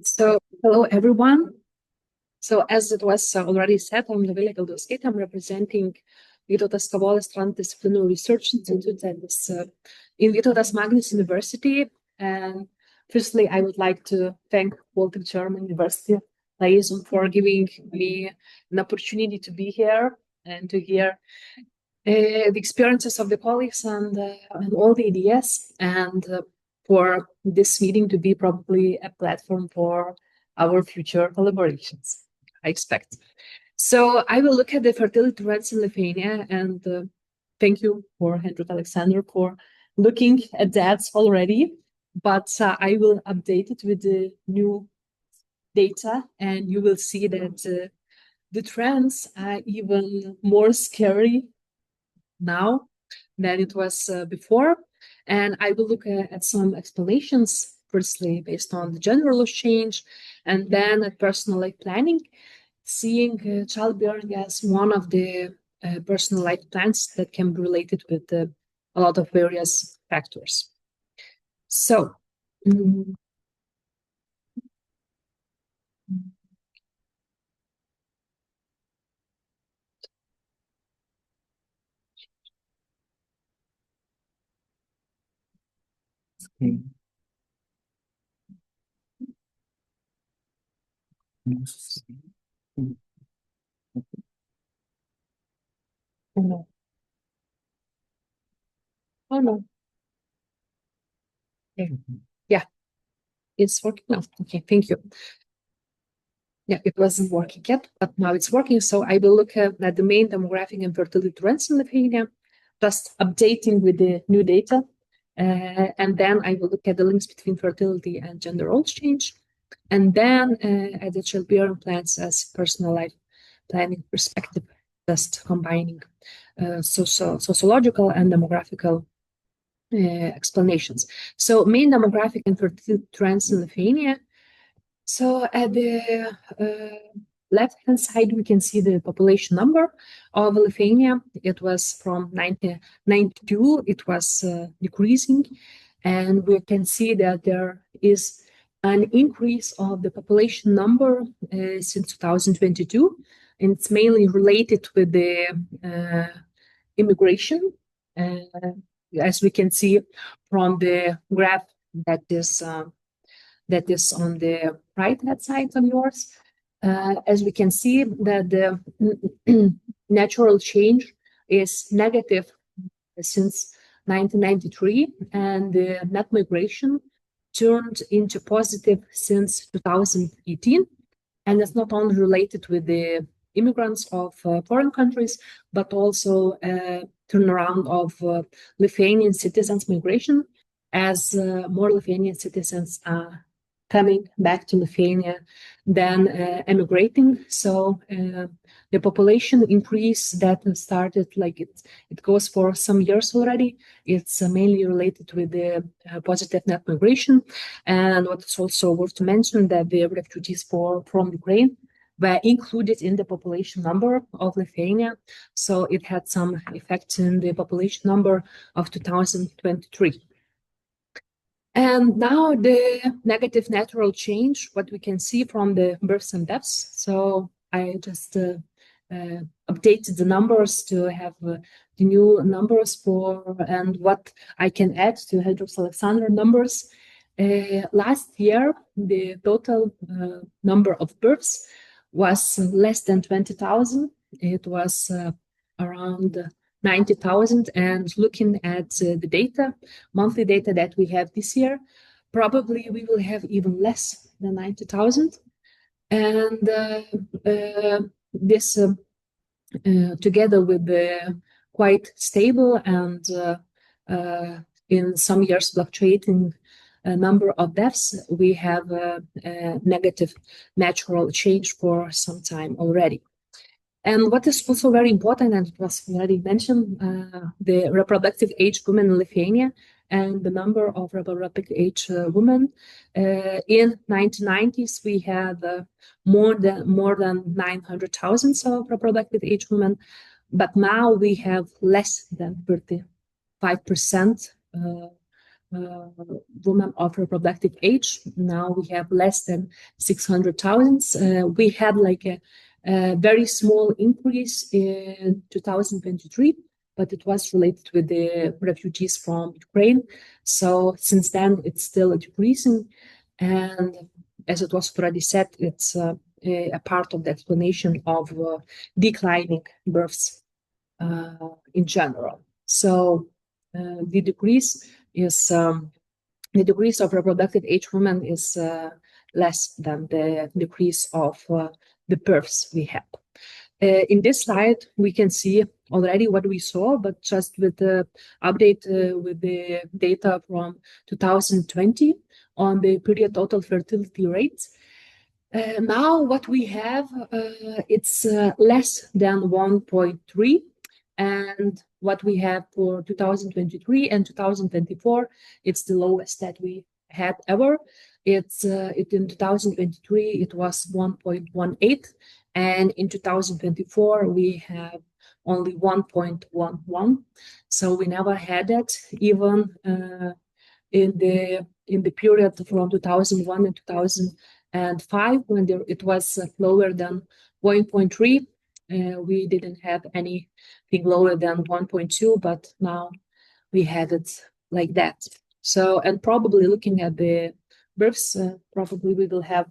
So, hello everyone. So, as it was already said, I'm Dovilė Galdauskaitė. I'm representing Vytautas Transdisciplinary Research Institute that is in Vytautas Magnus University. And firstly, I would like to thank Baltic-German University liaison for giving me an opportunity to be here and to hear the experiences of the colleagues and all the ideas, and for this meeting to be probably a platform for our future collaborations, I expect. So I will look at the fertility trends in Lithuania, and thank you for Henrik-Alexander for looking at that already, but I will update it with the new data, and you will see that the trends are even more scary now than it was before. And I will look at some explanations, firstly based on the general change, and then at personal life planning, seeing childbearing as one of the personal life plans that can be related with a lot of various factors. So, oh no. Oh no. Okay. Yeah, it's working now. Okay, thank you. Yeah, it wasn't working yet, but now it's working. So I will look at the main demographic and fertility trends in Lithuania, just updating with the new data. And then I will look at the links between fertility and gender roles change. And then at the childbearing plans as personal life planning perspective, just combining sociological and demographical explanations. So main demographic and fertility trends in Lithuania. So at the left-hand side, we can see the population number of Lithuania. It was from 1992, it was decreasing, and we can see that there is an increase of the population number since 2022, and it's mainly related with the immigration, as we can see from the graph that is on the right-hand side of yours. As we can see that the natural change is negative since 1993, and the net migration turned into positive since 2018. And it's not only related with the immigrants of foreign countries, but also turnaround of Lithuanian citizens migration, as more Lithuanian citizens are coming back to Lithuania than emigrating. So the population increase that started, like it goes for some years already. It's mainly related with the positive net migration. And what's also worth to mention that the refugees from Ukraine were included in the population number of Lithuania. So it had some effect in the population number of 2023. And now the negative natural change, what we can see from the births and deaths. So I just updated the numbers to have the new numbers for, and what I can add to Henrik-Alexander numbers. Last year, the total number of births was less than 20,000. It was around 90,000, and looking at the data, monthly data that we have this year, probably we will have even less than 90,000. And this together with the quite stable and in some years fluctuating number of deaths, we have a negative natural change for some time already. And what is also very important, and it was already mentioned, the reproductive age women in Lithuania and the number of reproductive age women. In 1990s, we had more than 900,000 of reproductive age women, but now we have less than 35% women of reproductive age. Now we have less than 600,000. We had like a very small increase in 2023, but it was related with the refugees from Ukraine. So since then, it's still decreasing. And as it was already said, it's a part of the explanation of declining births in general. So the decrease of reproductive age women is less than the decrease of the births we have. In this slide, we can see already what we saw, but just with the update with the data from 2020 on the period total fertility rates. Now what we have, it's less than 1.3, and what we have for 2023 and 2024, it's the lowest that we had ever. In 2023, it was 1.18, and in 2024, we have only 1.11. So we never had that, even in the period from 2001 and 2005, when it was lower than 1.3. We didn't have anything lower than 1.2, but now we have it like that. So, and probably looking at the births, probably we will have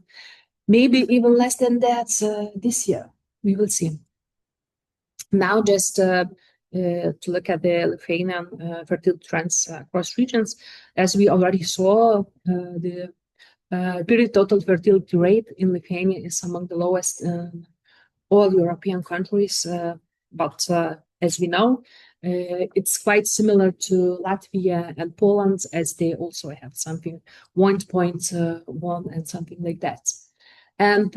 maybe even less than that this year. We will see. Now, just to look at the Lithuanian fertility trends across regions, as we already saw, the period total fertility rate in Lithuania is among the lowest in all European countries, but as we know, it's quite similar to Latvia and Poland, as they also have something 1.1 and something like that. And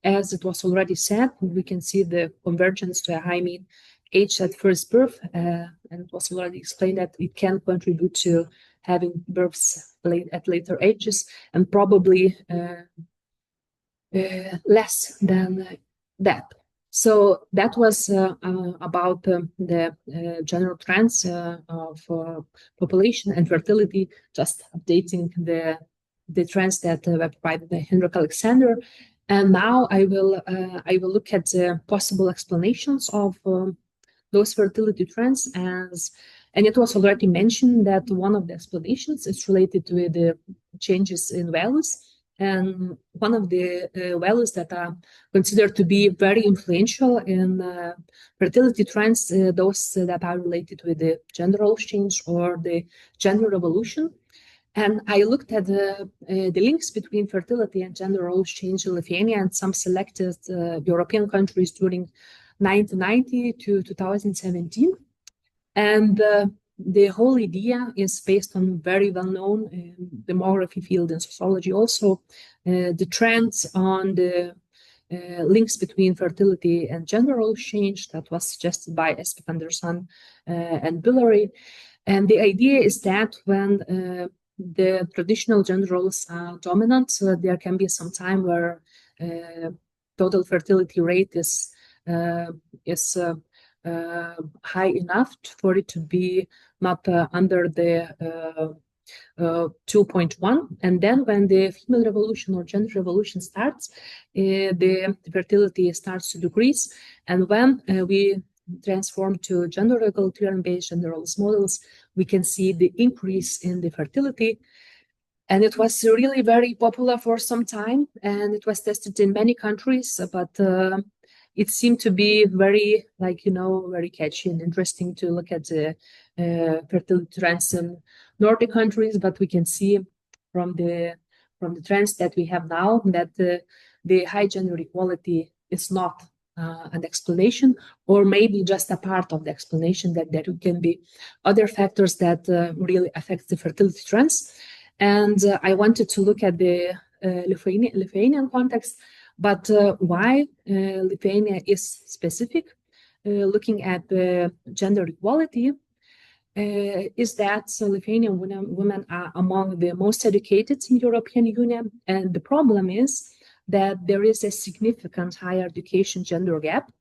as it was already said, we can see the convergence to a high mean age at first birth, and it was already explained that it can contribute to having births at later ages, and probably less than that. So that was about the general trends of population and fertility, just updating the trends that were provided by Henrik-Alexander. And now I will look at the possible explanations of those fertility trends, and it was already mentioned that one of the explanations is related to the changes in values. And one of the values that are considered to be very influential in fertility trends, those that are related with the gender role change or the gender revolution. And I looked at the links between fertility and gender role change in Lithuania and some selected European countries during 1990 to 2017. And the whole idea is based on very well-known demography field and sociology also, the trends on the links between fertility and gender role change that was suggested by Espik Andersson and Billary. And the idea is that when the traditional gender roles are dominant, so there can be some time where total fertility rate is high enough for it to be not under the 2.1, and then when the female revolution or gender revolution starts, the fertility starts to decrease, and when we transform to gender egalitarian based gender roles models, we can see the increase in the fertility. And it was really very popular for some time, and it was tested in many countries, but it seemed to be very, very catchy and interesting to look at the fertility trends in Nordic countries. But we can see from the trends that we have now that the high gender equality is not an explanation, or maybe just a part of the explanation, that there can be other factors that really affect the fertility trends. And I wanted to look at the Lithuanian context. But why Lithuania is specific, looking at the gender equality, is that Lithuanian women are among the most educated in European Union. And the problem is that there is a significant higher education gender gap,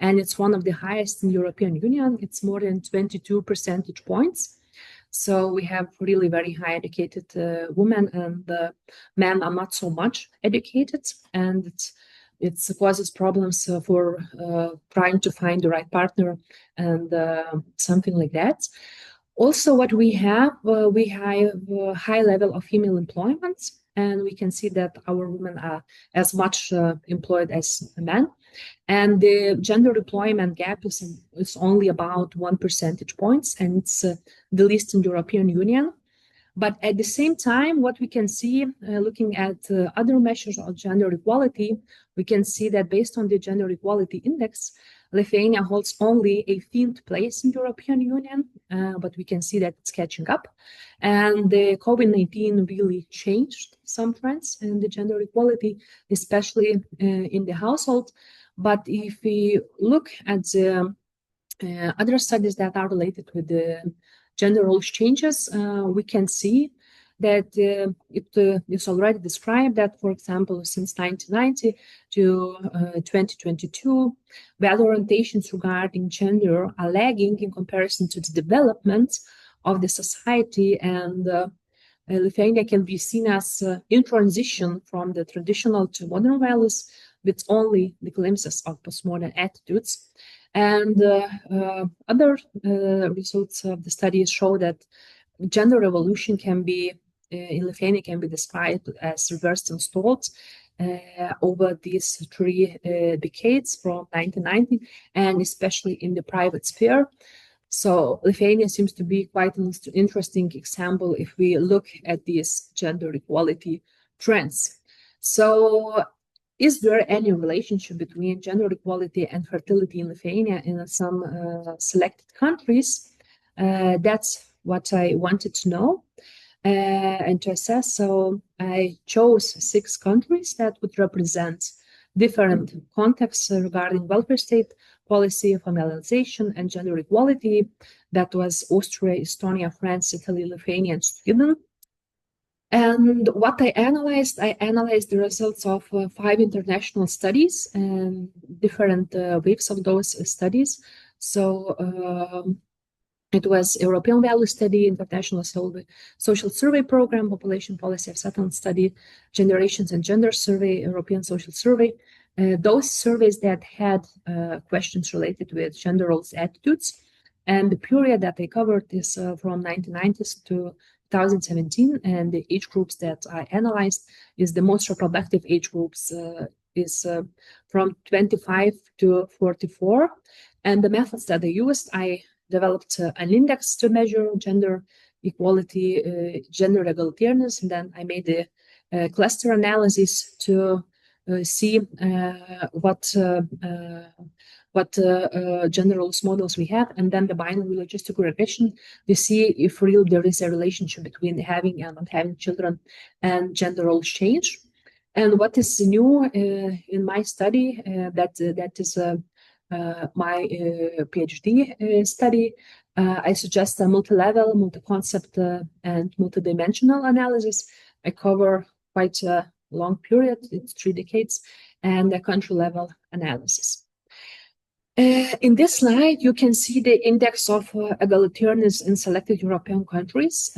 and it's one of the highest in European Union. It's more than 22 percentage points. So we have really very high educated women, and the men are not so much educated, and it causes problems for trying to find the right partner and something like that. Also, what we have a high level of female employment, and we can see that our women are as much employed as men. And the gender employment gap is only about 1 percentage points, and it's the least in the European Union. But at the same time, what we can see, looking at other measures of gender equality, we can see that based on the gender equality index, Lithuania holds only a 5th place in the European Union, but we can see that it's catching up. And the COVID-19 really changed some trends in the gender equality, especially in the household. But if we look at the other studies that are related with the gender roles changes, we can see that it is already described that, for example, since 1990 to 2022, value orientations regarding gender are lagging in comparison to the development of the society, and Lithuania can be seen as in transition from the traditional to modern values, with only the glimpses of postmodern attitudes. And other results of the studies show that gender revolution can be in Lithuania can be described as reversed installed over these 3 decades from 1990, and especially in the private sphere. So Lithuania seems to be quite an interesting example if we look at these gender equality trends. So is there any relationship between gender equality and fertility in Lithuania in some selected countries? That's what I wanted to know and to assess. So I chose 6 countries that would represent different contexts regarding welfare state policy, familiarization, and gender equality. That was Austria, Estonia, France, Italy, Lithuania, and Sweden. And what I analyzed the results of 5 international studies and different waves of those studies. So it was European Value Study, International Social Survey Program, Population Policy of Settlement Study, Generations and Gender Survey, European Social Survey. Those surveys that had questions related with gender roles, attitudes, and the period that they covered is from 1990s to 2017, and the age groups that I analyzed is the most reproductive age groups is from 25 to 44. And the methods that I used, I developed an index to measure gender equality, gender egalitarianism, and then I made a cluster analysis to see what gender roles models we have, and then the binary logistical regression to see if really there is a relationship between having and not having children and gender roles change. And what is new in my study, that is my PhD study, I suggest a multi-level, multi-concept, and multi-dimensional analysis. I cover quite a long period, it's 3 decades, and a country-level analysis. In this slide, you can see the index of egalitarianism in selected European countries.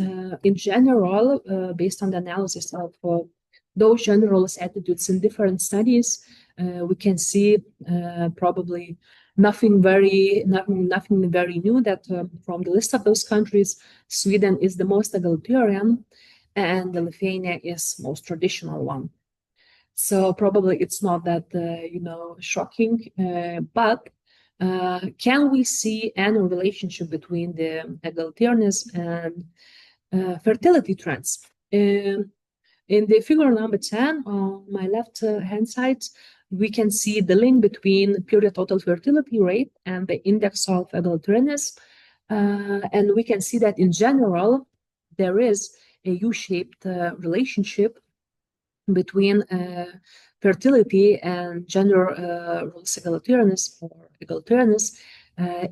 In general, based on the analysis of those gender roles attitudes in different studies, we can see probably nothing very new that from the list of those countries, Sweden is the most egalitarian, and Lithuania is most traditional one. So probably it's not that shocking, but can we see any relationship between the egalitarianism and fertility trends? In the figure number 10 on my left hand side, we can see the link between period total fertility rate and the index of egalitarianism, and we can see that in general there is a U-shaped relationship between fertility and gender roles egalitarianism or egalitarianism,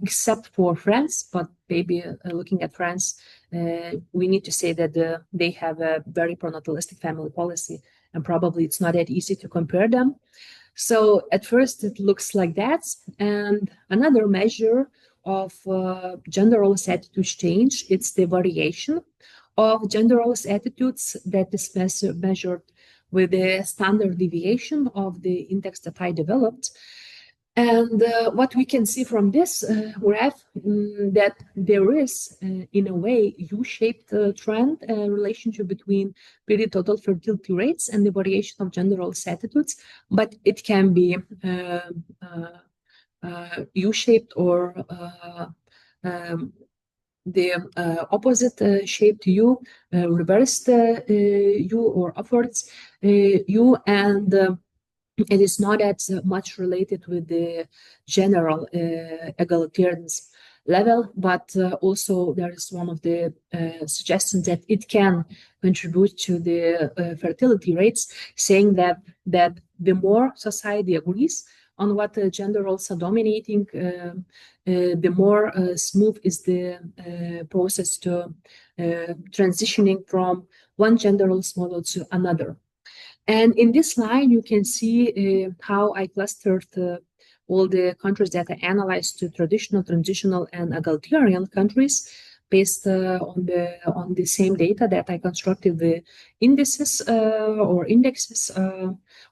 except for France. But maybe looking at France, we need to say that they have a very pronatalistic family policy, and probably it's not that easy to compare them. So at first it looks like that. And another measure of gender roles attitudes change. It's the variation of gender roles attitudes that is measured with the standard deviation of the index that I developed. And what we can see from this graph, that there is, in a way, U-shaped trend relationship between total fertility rates and the variation of gender roles attitudes, but it can be U-shaped or the opposite shaped U, reversed U, or upwards U, and it is not as much related with the general egalitarianism level, but also there is one of the suggestions that it can contribute to the fertility rates, saying that the more society agrees on what gender roles are dominating, the more smooth is the process to transitioning from one gender roles model to another. And in this slide, you can see how I clustered all the countries that I analyzed to traditional, transitional, and egalitarian countries based on the same data that I constructed the indices or indexes.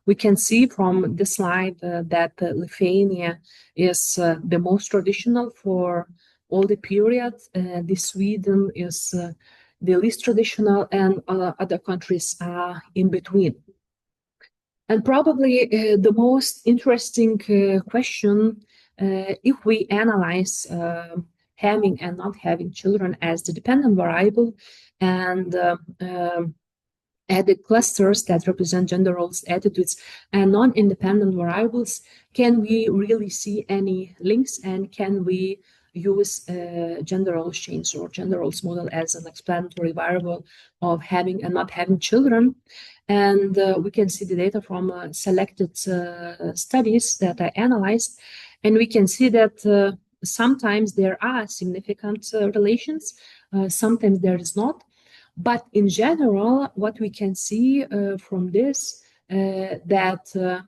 We can see from this slide that Lithuania is the most traditional for all the periods. The Sweden is the least traditional, and other countries are in between. And probably the most interesting question, if we analyze having and not having children as the dependent variable, and add the clusters that represent gender roles attitudes and non-independent variables, can we really see any links, and can we use gender roles change or gender roles model as an explanatory variable of having and not having children? And we can see the data from selected studies that I analyzed, and we can see that sometimes there are significant relations, sometimes there is not. But in general, what we can see from this, that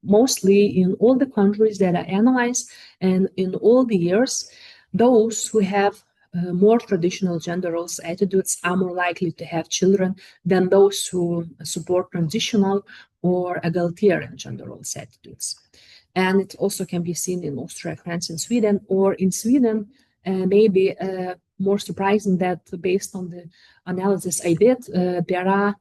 mostly in all the countries that I analyzed and in all the years, those who have more traditional gender roles attitudes are more likely to have children than those who support transitional or egalitarian gender roles attitudes. And it also can be seen in Austria, France, and Sweden, or in Sweden, maybe more surprising that based on the analysis I did, there are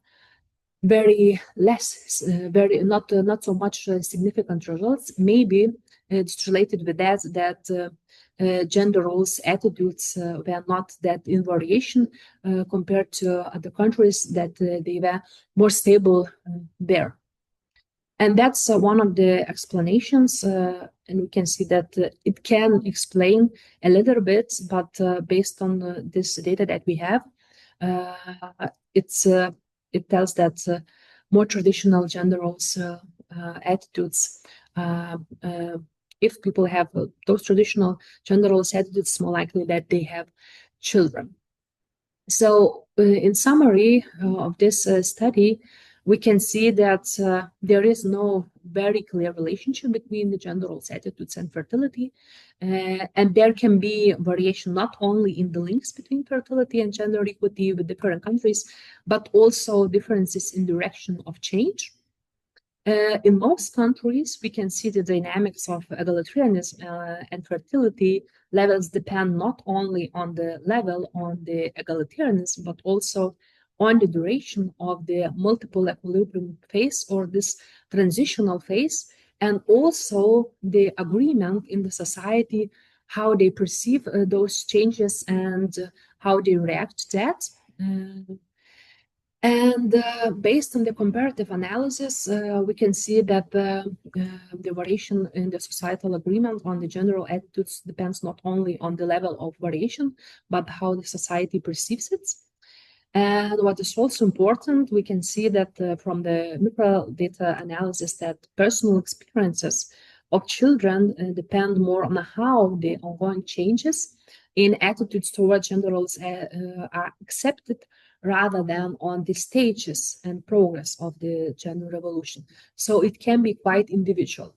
very less, not so much significant results. Maybe it's related with that gender roles attitudes were not that in variation compared to other countries, that they were more stable there. And that's one of the explanations, and we can see that it can explain a little bit, but based on this data that we have, it tells that more traditional gender roles attitudes, if people have those traditional gender roles attitudes, it's more likely that they have children. So in summary of this study, we can see that there is no very clear relationship between the gender roles attitudes and fertility, and there can be variation not only in the links between fertility and gender equity with different countries, but also differences in direction of change. In most countries, we can see the dynamics of egalitarianism and fertility levels depend not only on the level on the egalitarianism, but also on the duration of the multiple equilibrium phase or this transitional phase, and also the agreement in the society, how they perceive those changes and how they react to that. And based on the comparative analysis, we can see that the variation in the societal agreement on the general attitudes depends not only on the level of variation, but how the society perceives it. And what is also important, we can see that from the micro data analysis that personal experiences of children depend more on how the ongoing changes in attitudes towards gender roles are accepted, rather than on the stages and progress of the gender revolution. So it can be quite individual.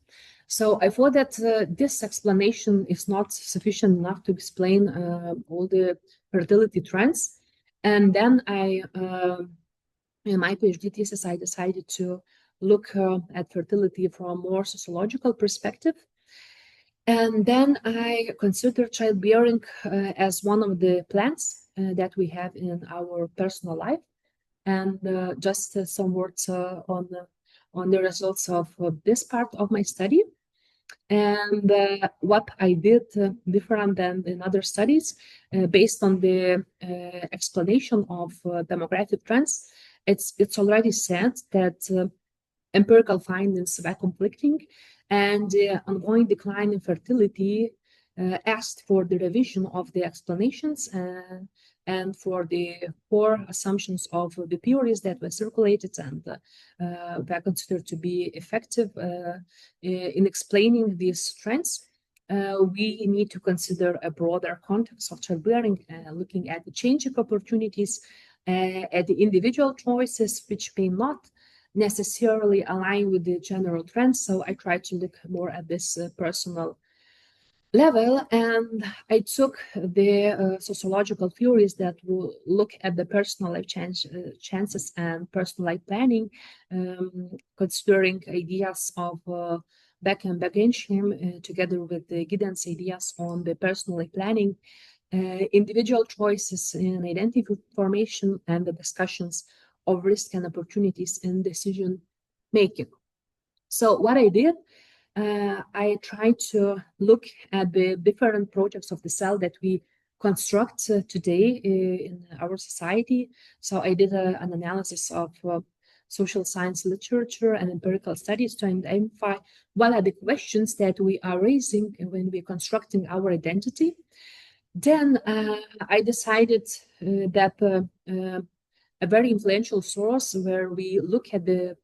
So I thought that this explanation is not sufficient enough to explain all the fertility trends. And then in my PhD thesis, I decided to look at fertility from a more sociological perspective. And then I considered childbearing as one of the plans that we have in our personal life. And just some words on the results of this part of my study. And what I did different than in other studies, based on the explanation of demographic trends, it's already said that empirical findings were conflicting, and the ongoing decline in fertility asked for the revision of the explanations and for the core assumptions of the theories that were circulated and were considered to be effective in explaining these trends. We need to consider a broader context of childbearing, looking at the changing opportunities, at the individual choices, which may not necessarily align with the general trends. So I tried to look more at this personal level, and I took the sociological theories that will look at the personal life chances and personal life planning, considering ideas of Beck and Begensham, together with the Giddens ideas on the personal life planning, individual choices in identity formation, and the discussions of risk and opportunities in decision making. So what I did, I tried to look at the different projects of the cell that we construct today in our society. So I did an analysis of social science literature and empirical studies to identify what are the questions that we are raising when we're constructing our identity. Then I decided that a very influential source where we look at the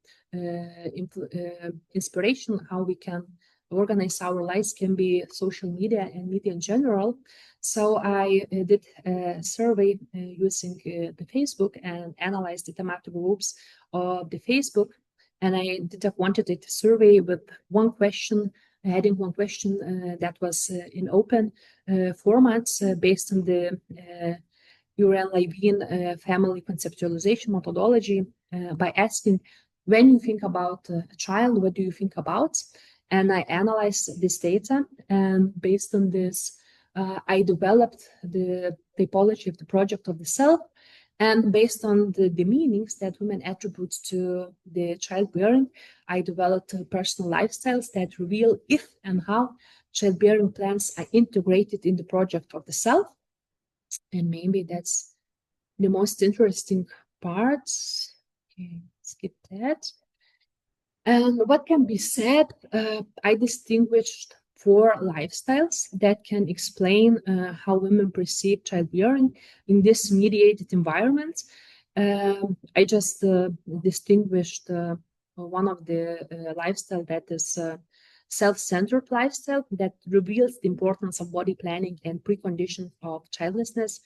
inspiration, how we can organize our lives, can be social media and media in general. So I did a survey using the Facebook and analyzed the thematic groups of the Facebook. And I did a quantitative survey with one question, adding one question that was in open formats based on the Uren-Levine family conceptualization methodology by asking, when you think about a child, what do you think about? And I analyzed this data, and based on this, I developed the typology of the project of the self. And based on the meanings that women attribute to the childbearing, I developed personal lifestyles that reveal if and how childbearing plans are integrated in the project of the self. And maybe that's the most interesting part. Okay, skip that. And what can be said, I distinguished 4 lifestyles that can explain how women perceive childbearing in this mediated environment. I just distinguished one of the lifestyle that is self-centered lifestyle that reveals the importance of body planning and preconditions of childlessness,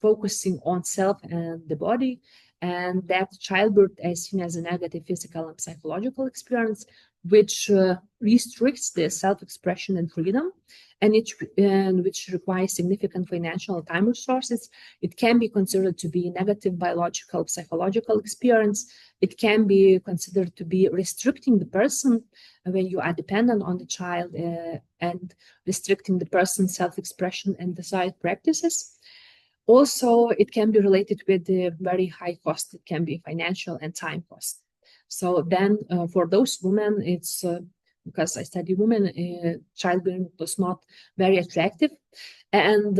focusing on self and the body, and that childbirth is seen as a negative physical and psychological experience, which restricts the self-expression and freedom, and which requires significant financial and time resources. It can be considered to be a negative biological, psychological experience. It can be considered to be restricting the person when you are dependent on the child and restricting the person's self-expression and desired practices. Also, it can be related with the very high cost. It can be financial and time cost. So then for those women, it's because I study women, childbearing was not very attractive. And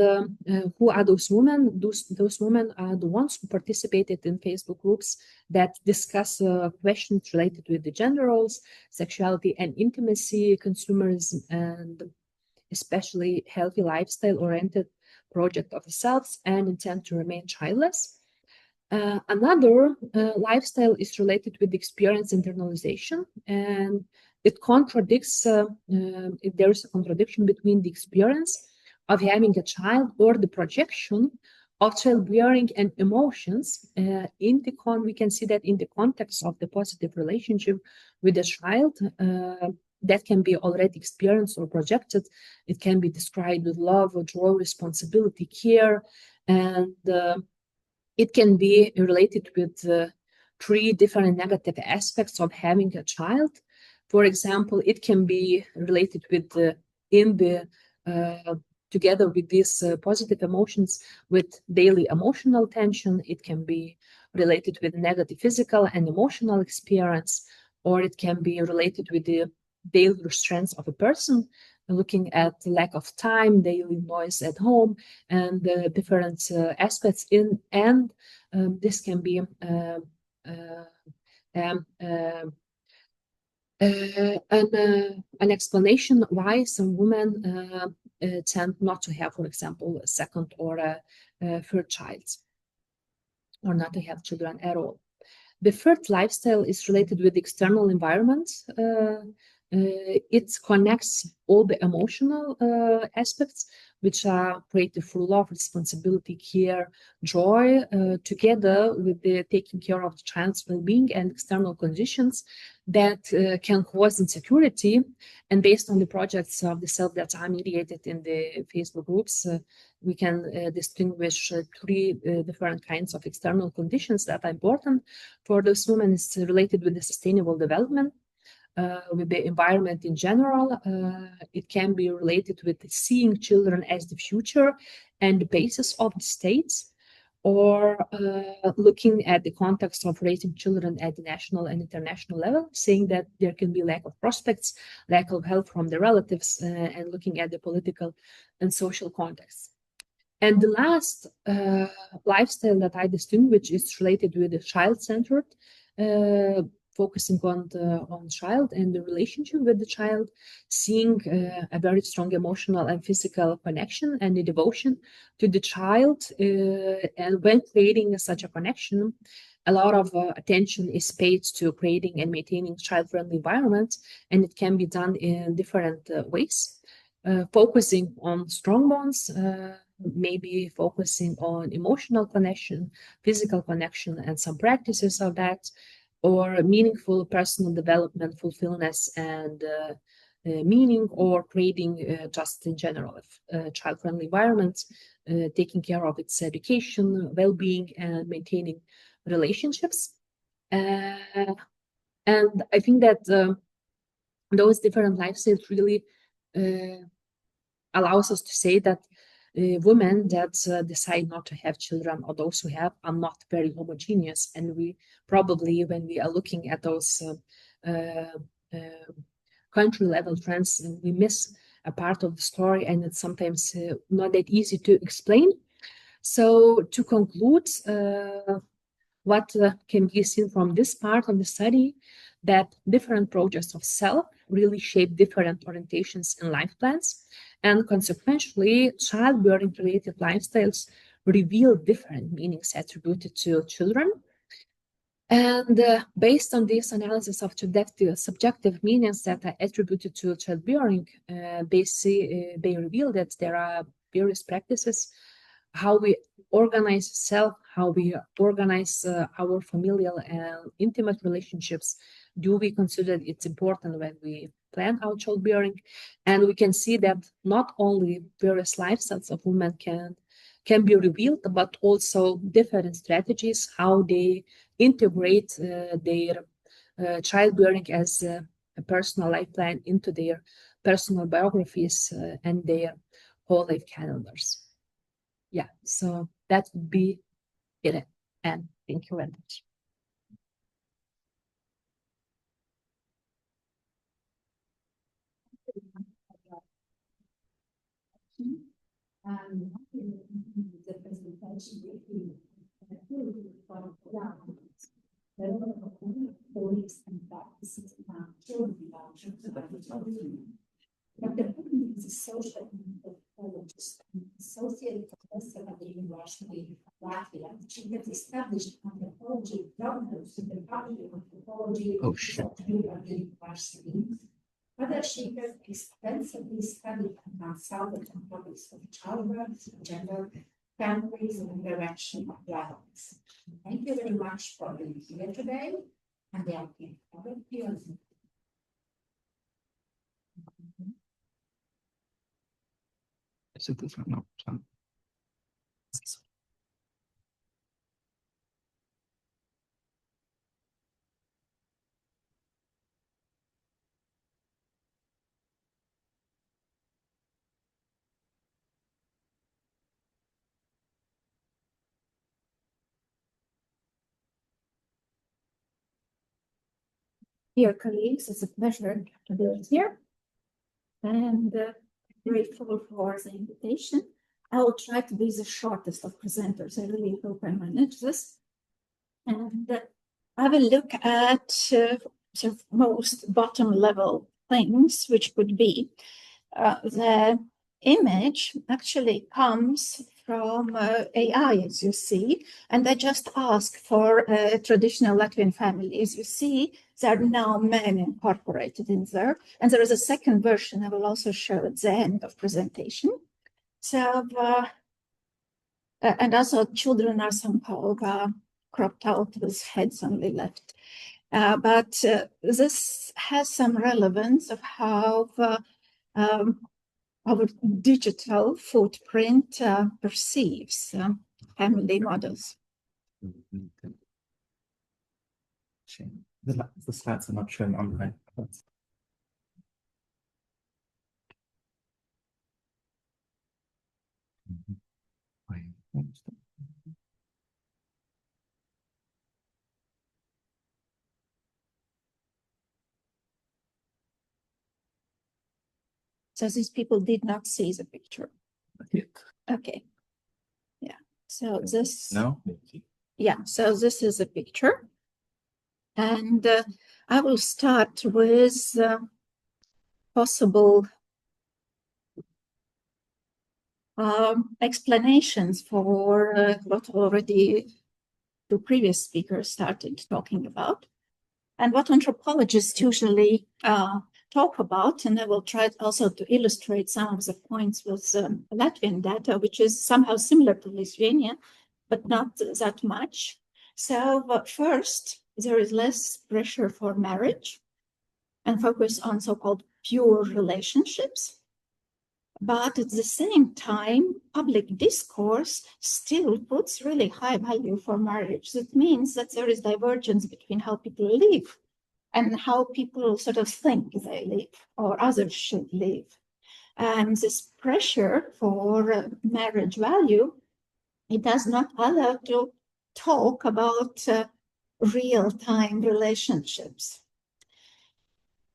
who are those women? Those women are the ones who participated in Facebook groups that discuss questions related with the gender roles, sexuality and intimacy, consumerism, and especially healthy lifestyle-oriented project of the selves and intent to remain childless. Another lifestyle is related with experience internalization, and it contradicts, if there is a contradiction between the experience of having a child or the projection of childbearing and emotions. We can see that in the context of the positive relationship with the child, that can be already experienced or projected. It can be described with love or joy, responsibility, care, and it can be related with 3 different negative aspects of having a child. For example, it can be related with together with these positive emotions with daily emotional tension. It can be related with negative physical and emotional experience, or it can be related with the daily restraints of a person, looking at the lack of time, daily noise at home, and different aspects in, and this can be an explanation why some women tend not to have, for example, a second or a third child, or not to have children at all. The third lifestyle is related with the external environment. It connects all the emotional aspects, which are created through love, responsibility, care, joy, together with the taking care of the child's well-being and external conditions that can cause insecurity. And based on the projects of the self that are mediated in the Facebook groups, we can distinguish 3 different kinds of external conditions that are important for those women. It's related with the sustainable development, with the environment in general. It can be related with seeing children as the future and the basis of the states, or looking at the context of raising children at the national and international level, saying that there can be lack of prospects, lack of help from the relatives, and looking at the political and social context. And the last lifestyle that I distinguish is related with the child-centered, focusing on the child and the relationship with the child, seeing a very strong emotional and physical connection and the devotion to the child. And when creating such a connection, a lot of attention is paid to creating and maintaining child-friendly environments, and it can be done in different ways, focusing on strong bonds, maybe focusing on emotional connection, physical connection, and some practices of that, or meaningful personal development, fulfillment, and meaning, or creating just in general child-friendly environments, taking care of its education, well-being, and maintaining relationships. And I think that those different lifestyles really allows us to say that women that decide not to have children, or those who have, are not very homogeneous. And we probably, when we are looking at those country level trends, we miss a part of the story, and it's sometimes not that easy to explain. So to conclude, what can be seen from this part of the study, that different projects of self really shape different orientations and life plans, and consequently, childbearing-related lifestyles reveal different meanings attributed to children. And based on this analysis of subjective meanings that are attributed to childbearing, they reveal that there are various practices, how we organize self, how we organize our familial and intimate relationships. Do we consider it's important when we plan our childbearing? And we can see that not only various lifestyles of women can be revealed, but also different strategies, how they integrate their childbearing as a personal life plan into their personal biographies and their whole life calendars. Yeah, so that would be it. And thank you very much. The presentation and practices around children. But the problem is a social anthropologist associated professor at the University of Latvia. She has established anthropology governance in the Department of Anthropology at the University. Whether she has extensively studied and consulted on topics of childbirth, gender, families, and direction of violence. Thank you very much for being here today, and I will give over to you. Is it this one? No. Sorry. Dear colleagues, it's a pleasure to be here and grateful for the invitation. I will try to be the shortest of presenters. I really hope I manage this. And I will look at sort of most bottom level things, which could be the image actually comes from AI, as you see, and I just ask for traditional Latvian family. As you see, there are now men incorporated in there, and there is a second version I will also show at the end of presentation. So, and also children are somehow cropped out with heads only left. But this has some relevance of how our digital footprint perceives family models. The slides are not shown online. So these people did not see the picture. Okay. Yeah. So this. No. Yeah. So this is a picture, and I will start with possible explanations for what already the previous speakers started talking about, and what anthropologists usually talk about, and I will try also to illustrate some of the points with Latvian data, which is somehow similar to Lithuania, but not that much. So first, there is less pressure for marriage and focus on so-called pure relationships. But at the same time, public discourse still puts really high value for marriage. That means that there is divergence between how people live and how people sort of think they live or others should live. And this pressure for marriage value, it does not allow to talk about real-time relationships.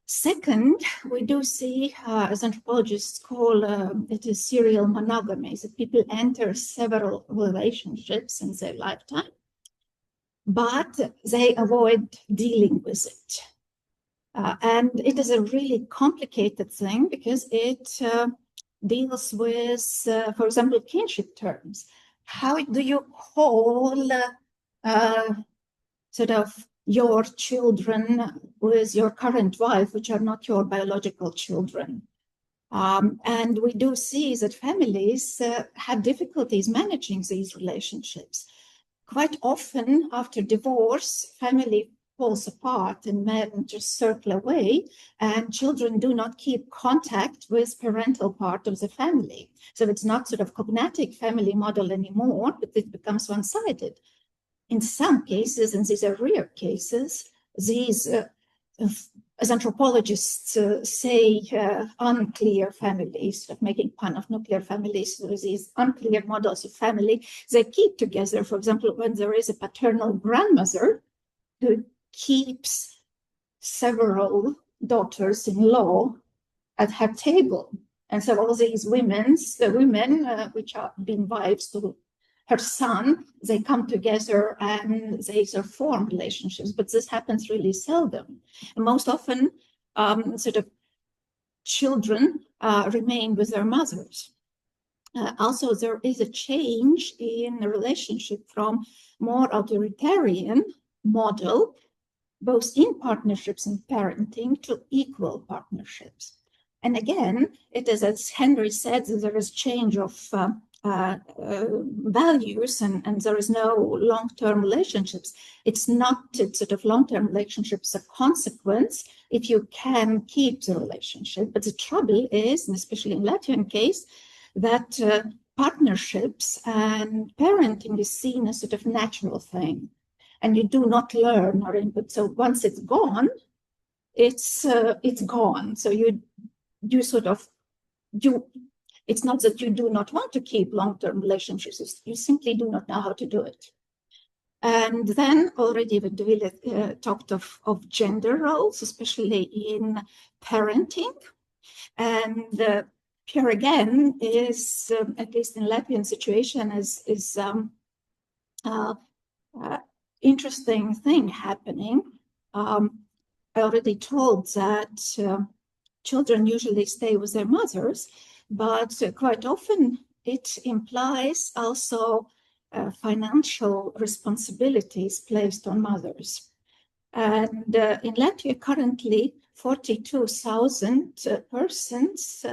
Second, we do see, as anthropologists call it is serial monogamy, that people enter several relationships in their lifetime, but they avoid dealing with it. And it is a really complicated thing because it deals with, for example, kinship terms. How do you call sort of your children with your current wife, which are not your biological children? And we do see that families have difficulties managing these relationships. Quite often after divorce, family falls apart and men just circle away, and children do not keep contact with parental part of the family. So it's not sort of cognatic family model anymore, but it becomes one-sided. In some cases, and these are rare cases, these, as anthropologists say, unclear families, making fun of nuclear families, so these unclear models of family, they keep together. For example, when there is a paternal grandmother who keeps several daughters-in-law at her table. And so all these women, which are being wives to her son, they come together and they sort of form relationships, but this happens really seldom. And most often, sort of children remain with their mothers. Also, there is a change in the relationship from more authoritarian model, both in partnerships and parenting, to equal partnerships. And again, it is, as Henry said, there is change of values and there is no long-term relationships, it's not sort of long-term relationships a consequence if you can keep the relationship. But the trouble is, and especially in Latvian case, that partnerships and parenting is seen as sort of natural thing, and you do not learn or input. So once it's gone, it's gone. So you sort of it's not that you do not want to keep long-term relationships, you simply do not know how to do it. And then already when Dovilė talked of gender roles, especially in parenting. And here again is, at least in Latvian situation, is interesting thing happening. I already told that children usually stay with their mothers, but quite often it implies also financial responsibilities placed on mothers. And in Latvia currently 42,000 persons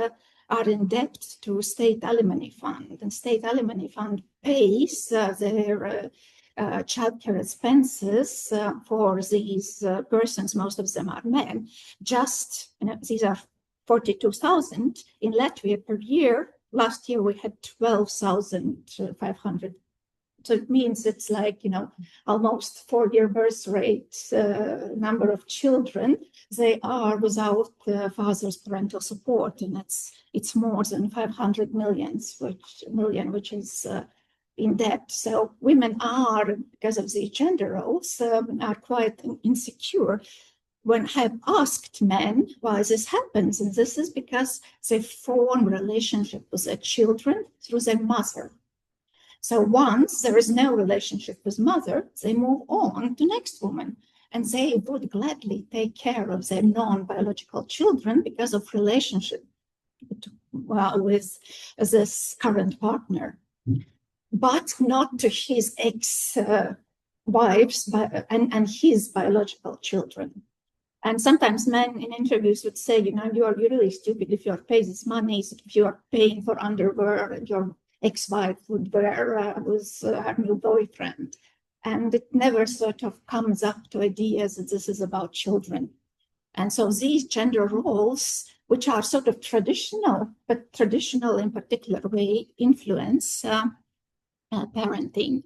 are in debt to state alimony fund, and state alimony fund pays their childcare expenses for these persons. Most of them are men. Just, these are 42,000 in Latvia per year. Last year we had 12,500. So it means it's like, almost 4-year birth rate number of children. They are without father's parental support, and it's more than 500 million, which is in debt. So women are, because of the gender roles, are quite insecure. When I have asked men why this happens, and this is because they form a relationship with their children through their mother. So once there is no relationship with mother, they move on to next woman, and they would gladly take care of their non-biological children because of relationship with this current partner, but not to his ex-wives and his biological children. And sometimes men in interviews would say, you're really stupid if you pay this money, if you are paying for underwear and your ex-wife would wear with her new boyfriend. And it never sort of comes up to ideas that this is about children. And so these gender roles, which are sort of traditional, but traditional in particular way, influence parenting.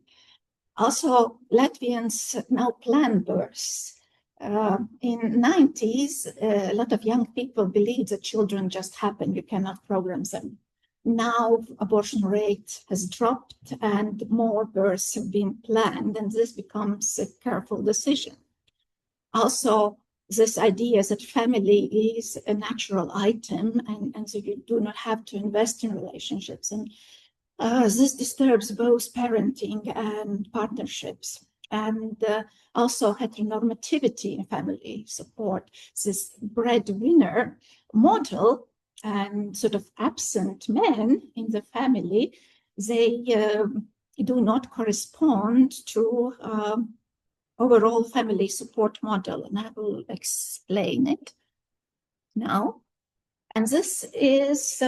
Also, Latvians now plan births. In 90s, a lot of young people believed that children just happen, you cannot program them. Now abortion rate has dropped and more births have been planned, and this becomes a careful decision. Also, this idea that family is a natural item, and so you do not have to invest in relationships. And this disturbs both parenting and partnerships. And also heteronormativity in family support, this breadwinner model and sort of absent men in the family, they do not correspond to overall family support model. And I will explain it now. And this is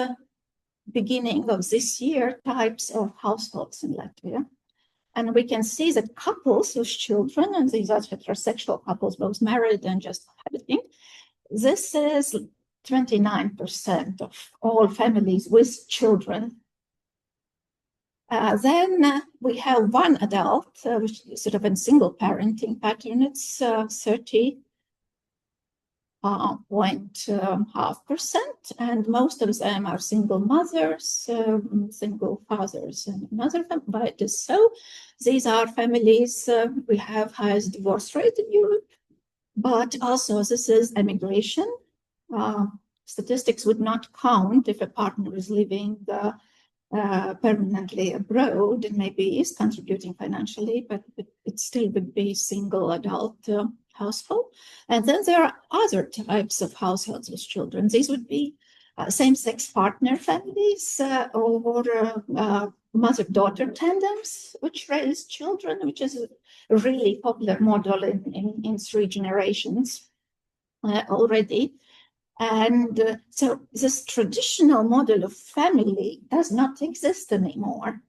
beginning of this year, types of households in Latvia. And we can see that couples with children, and these are heterosexual couples, both married and just cohabiting, this is 29% of all families with children. Then we have one adult, which is sort of a single parenting pattern. It's 30.5%, and most of them are single mothers, single fathers, and another family. But it is so. These are families, we have highest divorce rate in Europe, but also this is emigration. Statistics would not count if a partner is living permanently abroad and maybe is contributing financially, but it still would be single adult household. And then there are other types of households with children. These would be same-sex partner families or mother-daughter tandems, which raise children, which is a really popular model in 3 generations already. And so this traditional model of family does not exist anymore.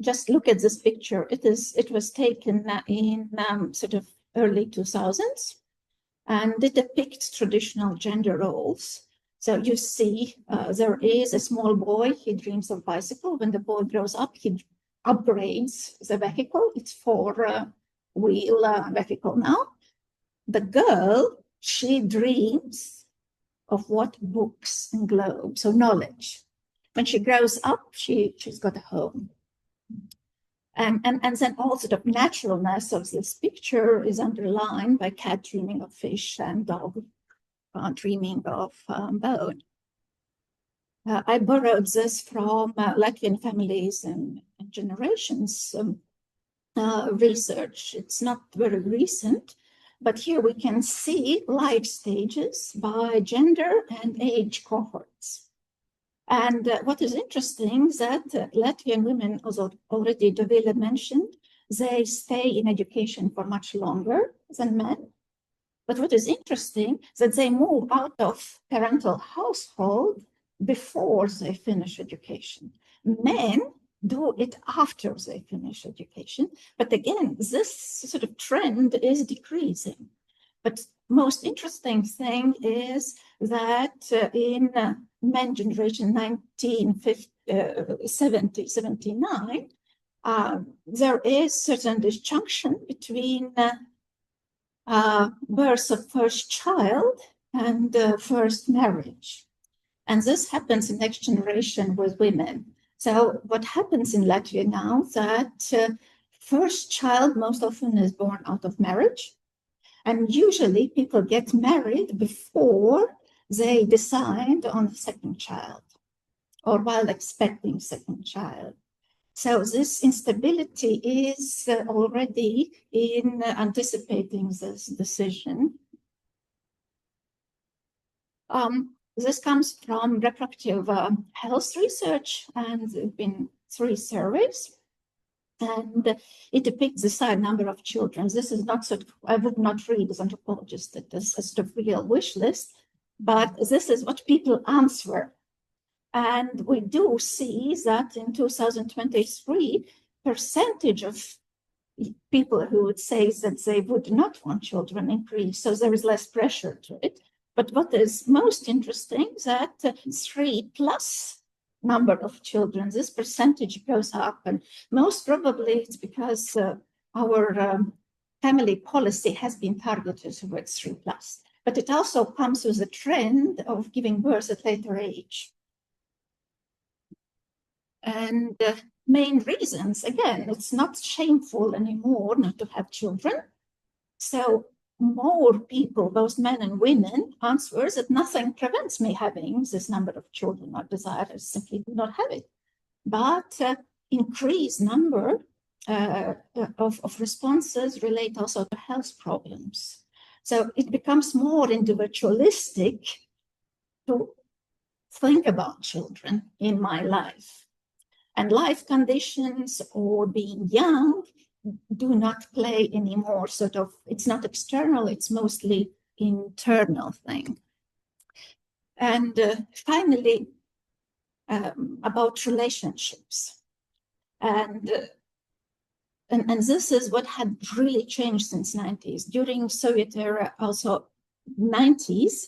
Just look at this picture. It was taken in sort of early 2000s, and it depicts traditional gender roles. So you see, there is a small boy. He dreams of bicycle. When the boy grows up, he upgrades the vehicle. It's four-wheel vehicle now. The girl, she dreams of what? Books and globes, so knowledge. When she grows up, she's got a home. And then all sort of naturalness of this picture is underlined by cat dreaming of fish and dog dreaming of bone. I borrowed this from Latvian families and generations research. It's not very recent, but here we can see life stages by gender and age cohorts. And what is interesting is that Latvian women, as already Dovilė mentioned, they stay in education for much longer than men. But what is interesting is that they move out of parental household before they finish education. Men do it after they finish education. But again, this sort of trend is decreasing. But most interesting thing is that in men generation 1970, 79, there is certain disjunction between birth of first child and first marriage. And this happens in next generation with women. So what happens in Latvia now that first child most often is born out of marriage. And usually people get married before they decide on the second child or while expecting second child. So this instability is already in anticipating this decision. This comes from reproductive health research, and there have been 3 surveys. And it depicts the same number of children. This is not sort of, I would not read as anthropologist that this is a sort of real wish list, but this is what people answer. And we do see that in 2023, percentage of people who would say that they would not want children increase, so there is less pressure to it. But what is most interesting is that 3+ number of children, this percentage goes up, and most probably it's because our family policy has been targeted towards 3+. But it also comes with a trend of giving birth at later age. And main reasons, again, it's not shameful anymore not to have children. So more people, both men and women, answers that nothing prevents me having this number of children or desire. I simply do not have it. But increased number of responses relate also to health problems. So it becomes more individualistic to think about children in my life. And life conditions or being young do not play anymore, sort of, it's not external, it's mostly internal thing. And finally, about relationships. And this is what had really changed since 90s. During Soviet era, also 90s,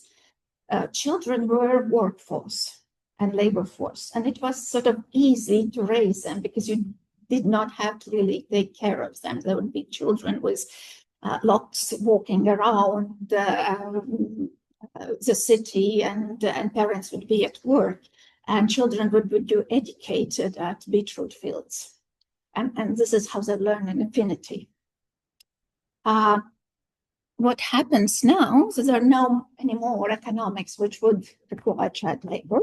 children were workforce and labor force. And it was sort of easy to raise them because you did not have to really take care of them. There would be children with lots walking around the city, and parents would be at work, and children would be educated at beetroot fields. And this is how they learn an affinity. What happens now is there are no anymore economics which would require child labor.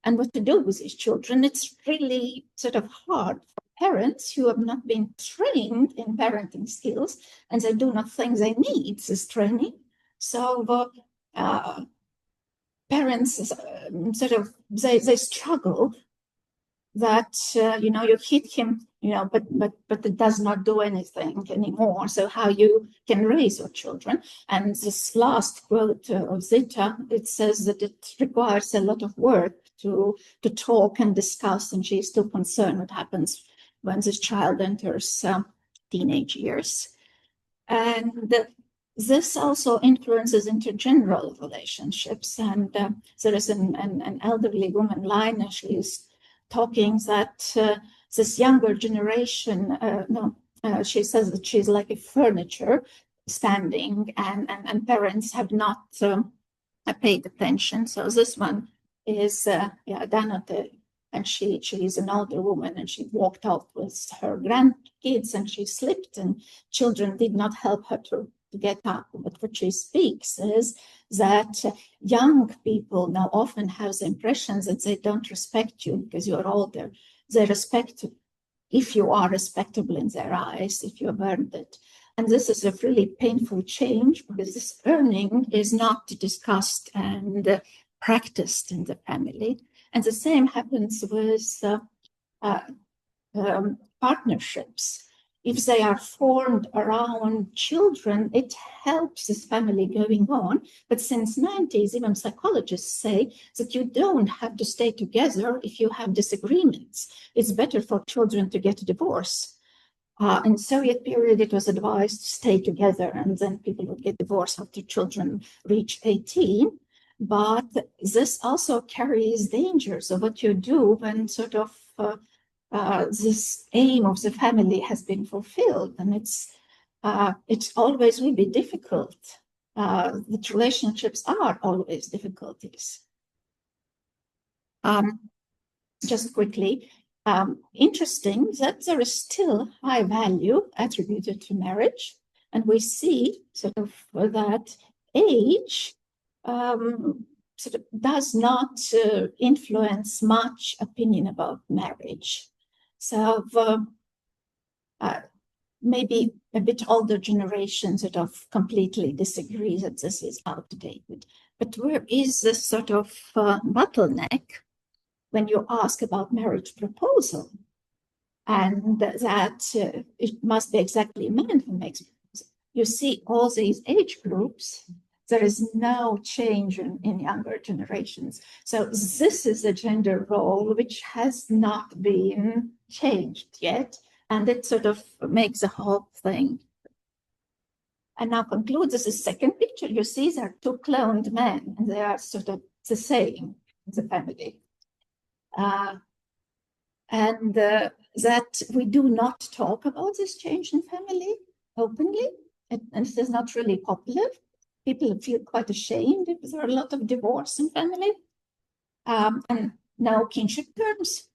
And what to do with these children, it's really sort of hard for parents who have not been trained in parenting skills, and they do not think they need this training. So parents sort of, they struggle that you hit him, but it does not do anything anymore. So how you can raise your children? And this last quote of Zita, it says that it requires a lot of work to talk and discuss, and she's still concerned what happens when this child enters teenage years. And this also influences intergeneral relationships. And there is an elderly woman, Lina, she's talking that this younger generation, she says that she's like a furniture standing, and parents have not paid attention. So this one is Danute, and she is an older woman, and she walked out with her grandkids, and she slipped, and children did not help her to get up. But what she speaks is that young people now often have the impressions that they don't respect you because you're older. They respect you if you are respectable in their eyes, if you have earned it. And this is a really painful change because this earning is not discussed and practiced in the family. And the same happens with partnerships. If they are formed around children, it helps this family going on. But since 90s, even psychologists say that you don't have to stay together if you have disagreements. It's better for children to get a divorce. In Soviet period, it was advised to stay together, and then people would get divorced after children reach 18. But this also carries dangers of what you do when sort of this aim of the family has been fulfilled, and it's always will be difficult. The relationships are always difficulties. Just quickly, interesting that there is still high value attributed to marriage, and we see sort of that age sort of does not influence much opinion about marriage. So maybe a bit older generation sort of completely disagree that this is outdated. But where is this sort of bottleneck when you ask about marriage proposal? And that it must be exactly a man who makes proposal. You see all these age groups, there is no change in younger generations. So this is a gender role which has not been changed yet, and it sort of makes the whole thing. And now concludes this is second picture. You see there are two cloned men, and they are sort of the same in the family. And that we do not talk about this change in family openly, and it is not really popular. People feel quite ashamed because there are a lot of divorce in family. And now kinship terms,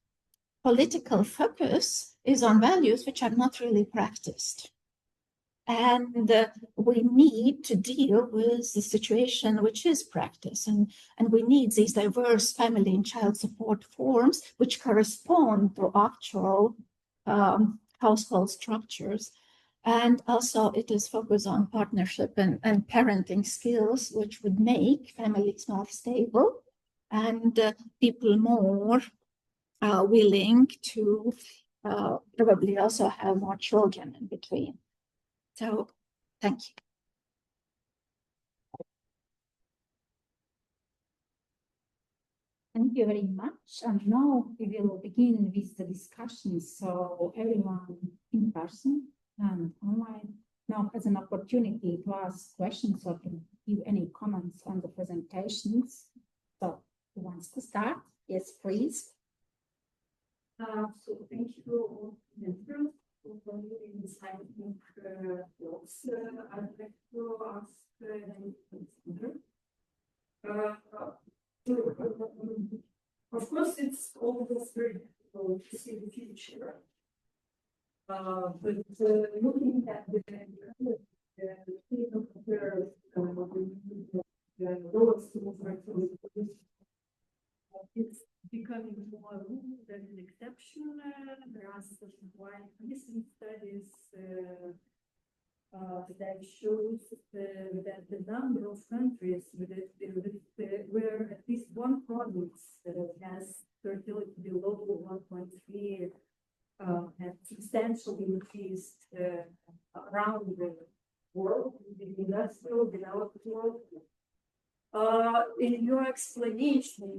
political focus is on values which are not really practiced. And we need to deal with the situation which is practiced. And we need these diverse family and child support forms which correspond to actual household structures. And also it is focused on partnership and parenting skills, which would make families more stable and people more willing to probably also have more children in between. So, thank you. Thank you very much. And now we will begin with the discussion. So everyone in person and online now has an opportunity to ask questions or to give any comments on the presentations. So who wants to start? Yes, please. So thank you for doing this kind of talks. I'd like to ask of course, it's always very difficult to see the future. But looking at the it's becoming more rule than an exception. There are some quite recent studies that shows that the number of countries where at least one province has fertility below 1.3 has substantially increased around the world, the industrial developed world. In your explanation,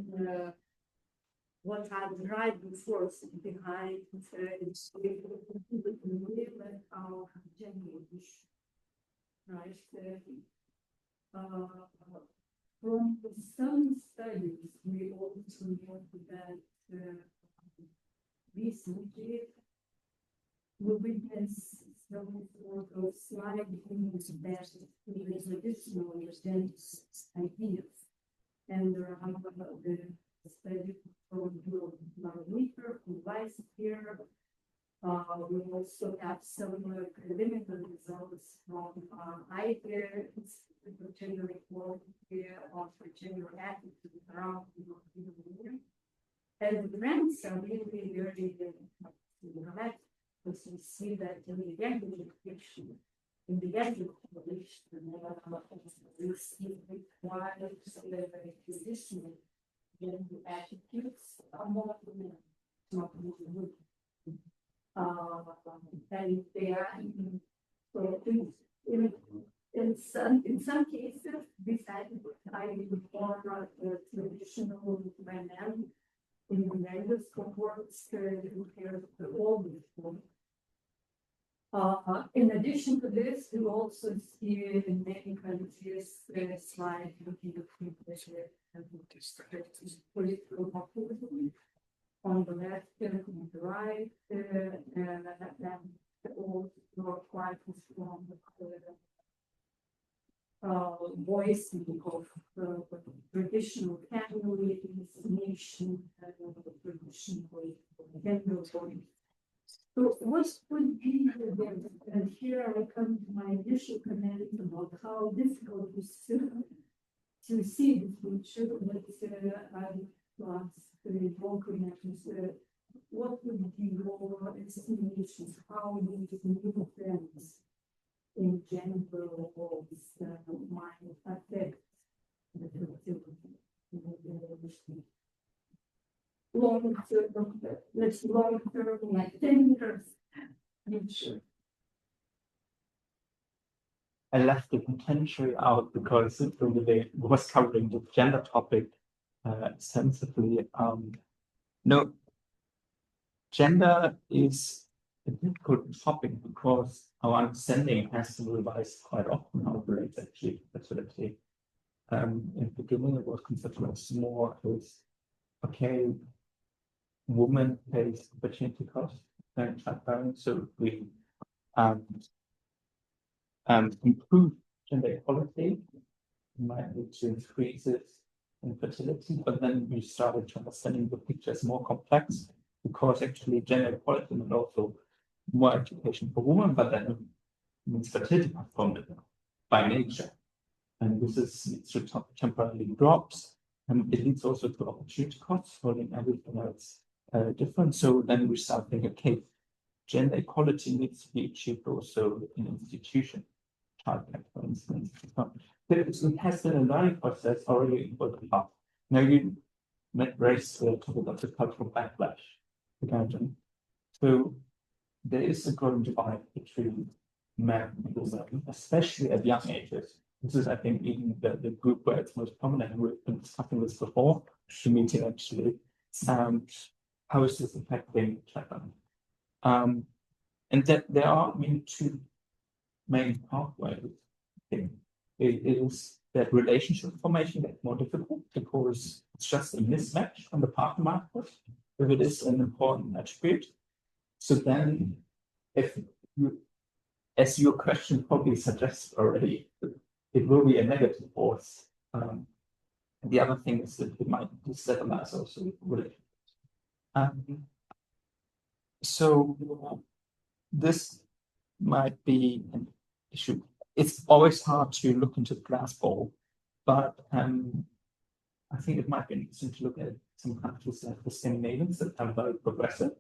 what are the driving forces behind our gender issue, right? From some studies, we also know that recently we witness some sort of slide in the traditional ideas, and there are the study from Mecklenburg-Vorpommern, from Latvia. We also have some preliminary results from Aivita, for gender equality or for gender attitude around Lithuania. And the trends are really very dramatic, because we see that in the younger population, we see required position gender attitudes are more women, not women. And they are in some cases, this attitude highly more traditional dynamic in the youngest cohorts compared to older people. In addition to this, we also see in many countries slide looking at political populism on the left and on the right, and also quite a strong voicing of traditional family, nation, traditional gender voice. So what would be and here I come to my initial comment about how difficult it is to see the future, but what would be your estimations, how do new trends in gender roles might affect the fertility? Long term, like 10 years. Future. I left the potentially out because it really was covering the gender topic extensively. No, gender is a difficult topic because our understanding has to revise quite often how it relates actually to fertility. In the beginning, it was considered as more as okay, woman pays opportunity cost and childbearing, so we improve gender equality, might lead to increases in fertility, but then we started to understanding the picture is more complex because actually gender equality and also more education for women, but then means fertility performance by nature. And this leads to temporarily drops, and it leads also to opportunity costs, holding everything else different. So then we start thinking, okay, gender equality needs to be achieved also in institution, childcare, for instance. It has been a learning process already for the past. Now you raised the topic of the cultural backlash again. So there is a growing divide between men and women, especially at young ages. This is, I think, even the group where it's most prominent, and we've been discussing this before the meeting actually. How is this affecting children? And that there are two main pathways. It is that relationship formation that's more difficult because it's just a mismatch on the partner market, if it is an important attribute. So then, if you, as your question probably suggests already, it will be a negative force. The other thing is that it might destabilize also relationships. So this might be an issue. It's always hard to look into the glass ball, but I think it might be interesting to look at some countries like the Scandinavians that are very progressive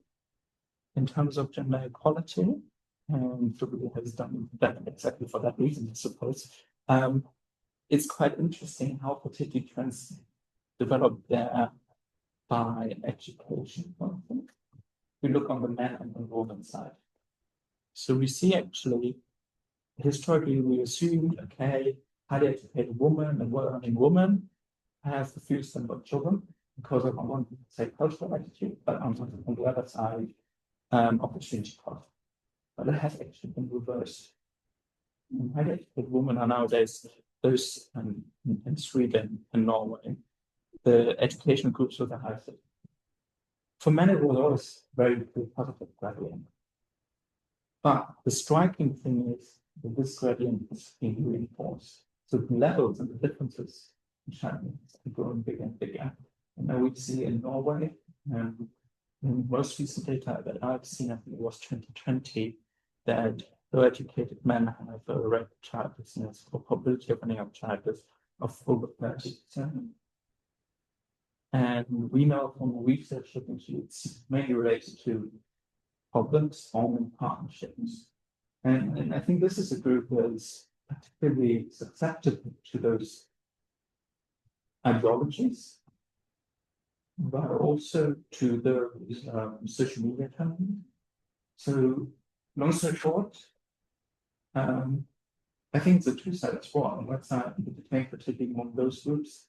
in terms of gender equality. and Dovilė has done that exactly for that reason, I suppose. It's quite interesting how fertility trends developed there by education. We look on the men and the woman side. So we see actually, historically, we assumed, okay, highly educated woman and well-earning woman has the fewest number of children because of, I want to say, cultural attitude, but on the other side, opportunity cost. But it has actually been reversed. Highly educated women are nowadays those in Sweden and Norway, the educational groups with the highest. For men, it was always very positive gradient. But the striking thing is that this gradient is being reinforced. So the levels and the differences in China are growing bigger and bigger. And now we see in Norway, in most recent data that I've seen, I think it was 2020, that low-educated men have a rate of childlessness or probability of ending up childless of over 30%. And we know from research that it's mainly related to problems forming partnerships. And I think this is a group that is particularly susceptible to those ideologies, but also to those social media trends. So, long story short, I think the two sides war. On one side, the decline particularly among those groups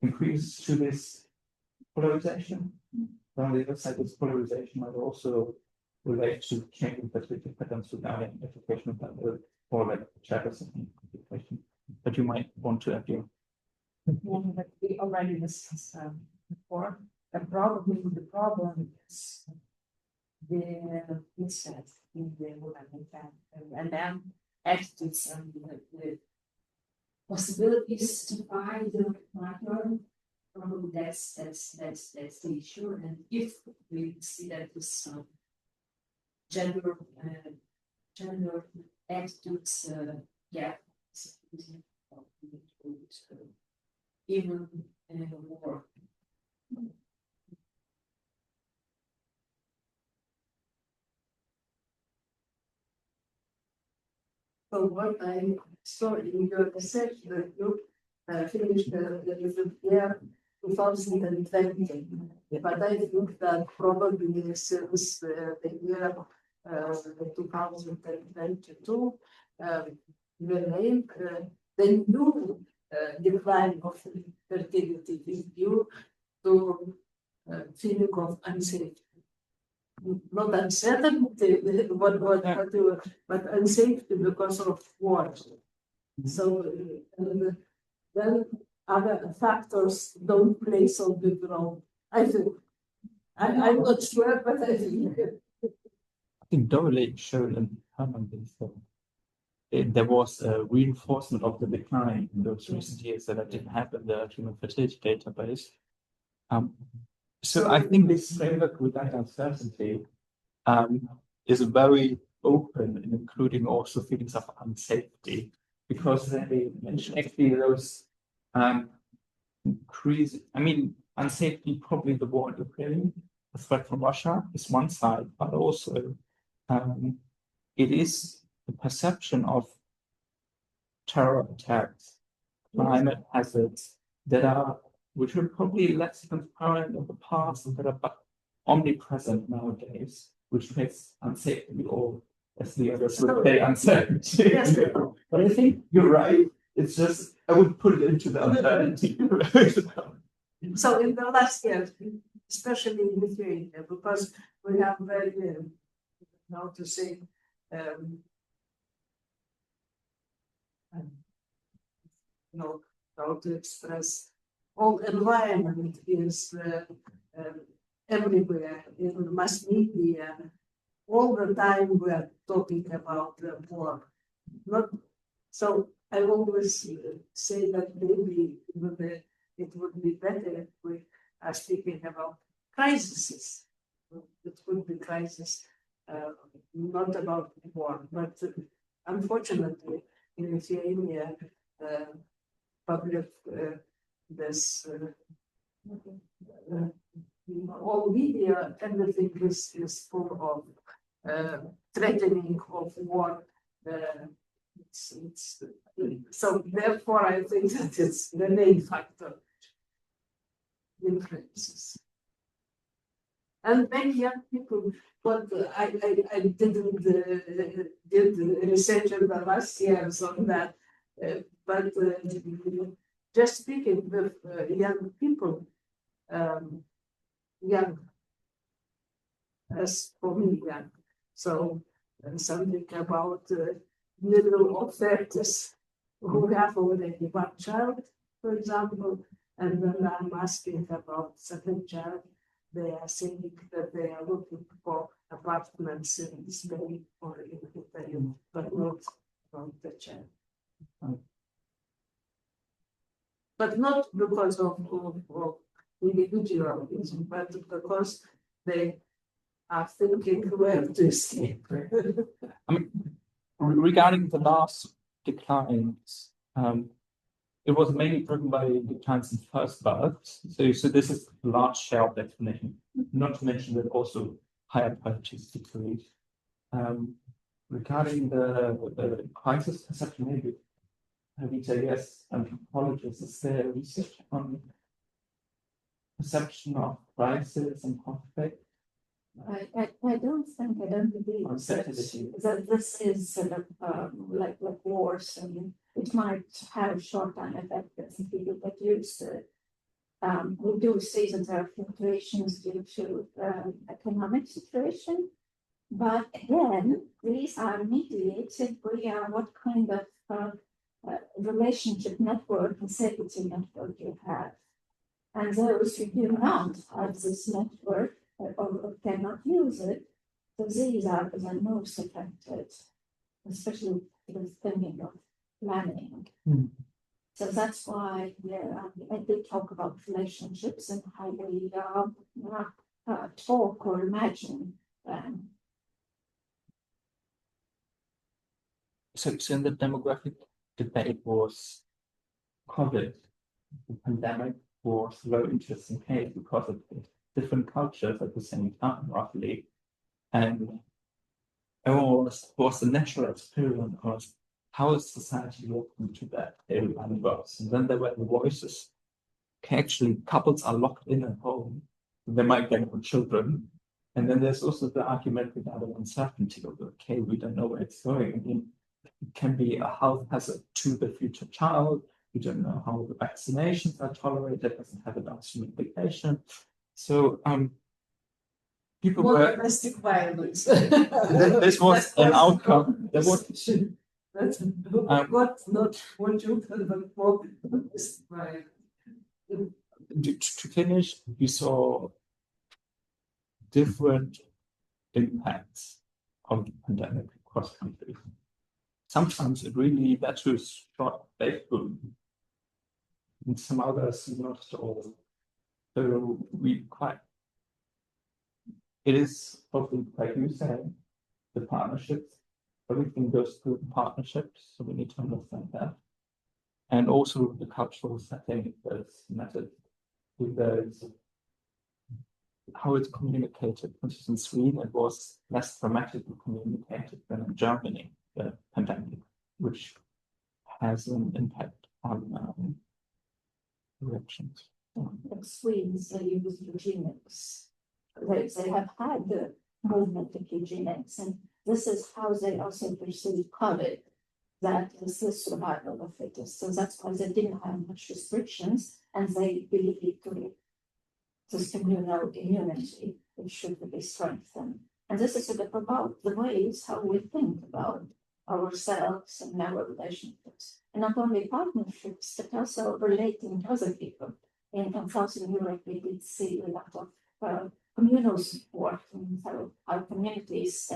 increases to this polarization. But on the other side, this polarization might also relate to changing fertility patterns regarding educational level or like chapters in education. But you might want to add your. Well, but we already discussed before, that probably the problem is the misset in the women and then attitudes and the possibilities to find the partner. Probably that's the issue. And if we see that this gender attitudes gap even more. So what I saw in your research that you finished the year 2020, but I think that probably since the year 2022, the new decline of fertility is due to feeling of uncertainty. Not uncertainty, but unsafety because of war. So then other factors don't play so big role. I think. I'm not sure, but I think. I think Dovilė showed in Herman that there was a reinforcement of the decline in those recent years that didn't happen in the human fertility database. So I think this framework with that uncertainty is very open, including also feelings of unsafety, because they mention actually those increase. I mean, unsafety, probably the war in Ukraine, the threat from Russia is one side, but also it is the perception of terror attacks, climate hazards which were probably less transparent in the past and that are omnipresent nowadays, which makes unsafety or, as the others would say, uncertainty. Yes. But I think you're right. It's just, I would put it into the uncertainty. So in the last year, especially in Lithuania, because we have very, how to say, how to express, all environment is everywhere in mass media. All the time we are talking about the war. Not so. I always say that maybe it would be better if we are speaking about crises. It would be crisis, not about war. But unfortunately, in Lithuania, public this all media, everything is full of threatening of war. So therefore, I think that it's the main factor influences. And many young people, but I didn't did research in the last years on that, but just speaking with young people, young, as for me, young, so something about middle of 30s who have already one child, for example, and then I'm asking about second child. They are saying that they are looking for apartments in Spain or in Italy, but not from the child. But not because of individualism, but because they are thinking where to escape. I mean, regarding the last declines, it was mainly driven by declines in first births. So this is a large share of the explanation, not to mention that also higher purchase decreased. Regarding the crisis perception, maybe Aivita, yes, anthropologists, is there research on perception of crisis and conflict? I don't believe that this is like wars, and it might have short-term effects if people get used to it. We do see that there are fluctuations due to economic situation, but again, these are mediated via what kind of relationship network and safety network you have. And those who do not have this network or cannot use it, so these are the most affected, especially with thinking of planning. So that's why I did talk about relationships and how we talk or imagine them. So in the demographic debate was COVID, the pandemic was a very interesting case because of the different cultures at the same time, roughly. And everyone was the natural experience of how is society looking to that everyone goes. And then there were the voices. Okay, actually, couples are locked in at home. They might get more children. And then there's also the argument regarding uncertainty of, okay, we don't know where it's going. I mean, it can be a health hazard to the future child. We don't know how the vaccinations are tolerated, doesn't have a downstream implication. So people were domestic violence. this was an outcome. There was That's what not for children, but for domestic violence. to finish, we saw different impacts of the pandemic across countries. Sometimes it really led to a short faith boom. And some others not at all. So it is probably like you said, the partnerships, everything goes through partnerships, so we need to understand that. And also the cultural setting that's mattered. There's how it's communicated. For instance, in Sweden, it was less dramatically communicated than in Germany, the pandemic, which has an impact on reactions. The Swedes, they use eugenics. They have had the movement of eugenics, and this is how they also perceive COVID, that is the survival of the fittest. So that's why they didn't have much restrictions, and they believed this communal immunity, which should be strengthened. And this is about the ways how we think about ourselves and our relationships. And not only partnerships, but also relating to other people. In Southern Europe, we did see a lot of communal support and how our communities.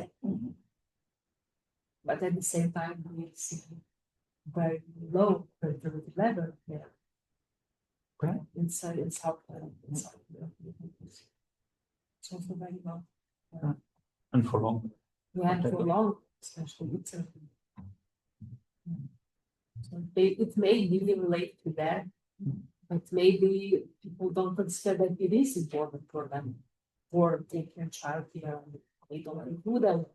But at the same time, we see very low fertility level here. Right. Inside South it's also very low. And for long. Yeah, and for long, especially Italy. So it may really relate to that, but maybe people don't consider that it is important for them for taking a child here we don't include them.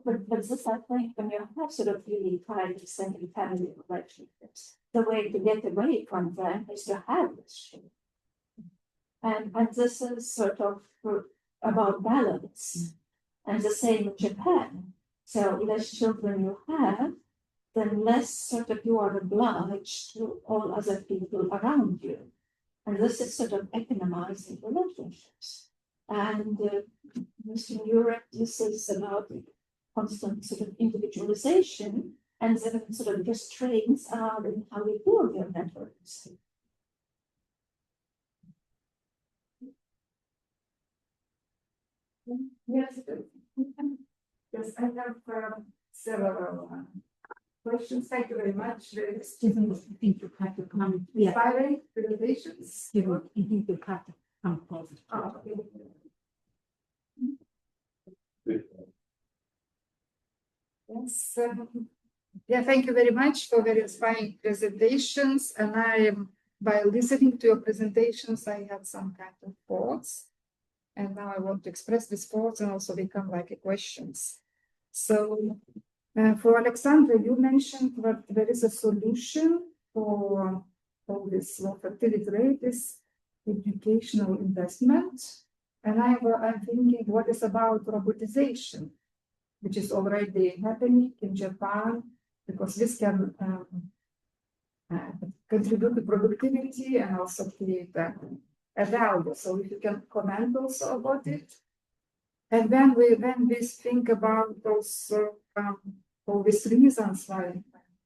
But this, I think, when you have sort of really 5% in family relationships, the way to get away from them is to have this shit. And this is sort of about balance. And the same in Japan. So less children you have, then less sort of you are obliged to all other people around you. And this is sort of economizing relationships. And in Europe, this is about constant sort of individualization, and then sort of restraints are in how we build your networks. Yes, yes, I have several questions. Thank you very much. Excuse me, I think you have to come. Yeah, Inspiring presentations. excuse me, I think you have to come closer. Oh, okay. Yes, yeah, thank you very much for very inspiring presentations. And by listening to your presentations, I had some kind of thoughts. And now I want to express these thoughts and also become like questions. So for Alexander, you mentioned that there is a solution for this low fertility rate is educational investment. And I'm thinking, what is about robotization, which is already happening in Japan, because this can contribute to productivity and also create a value. So if you can comment also about it. And then we think about also all these reasons why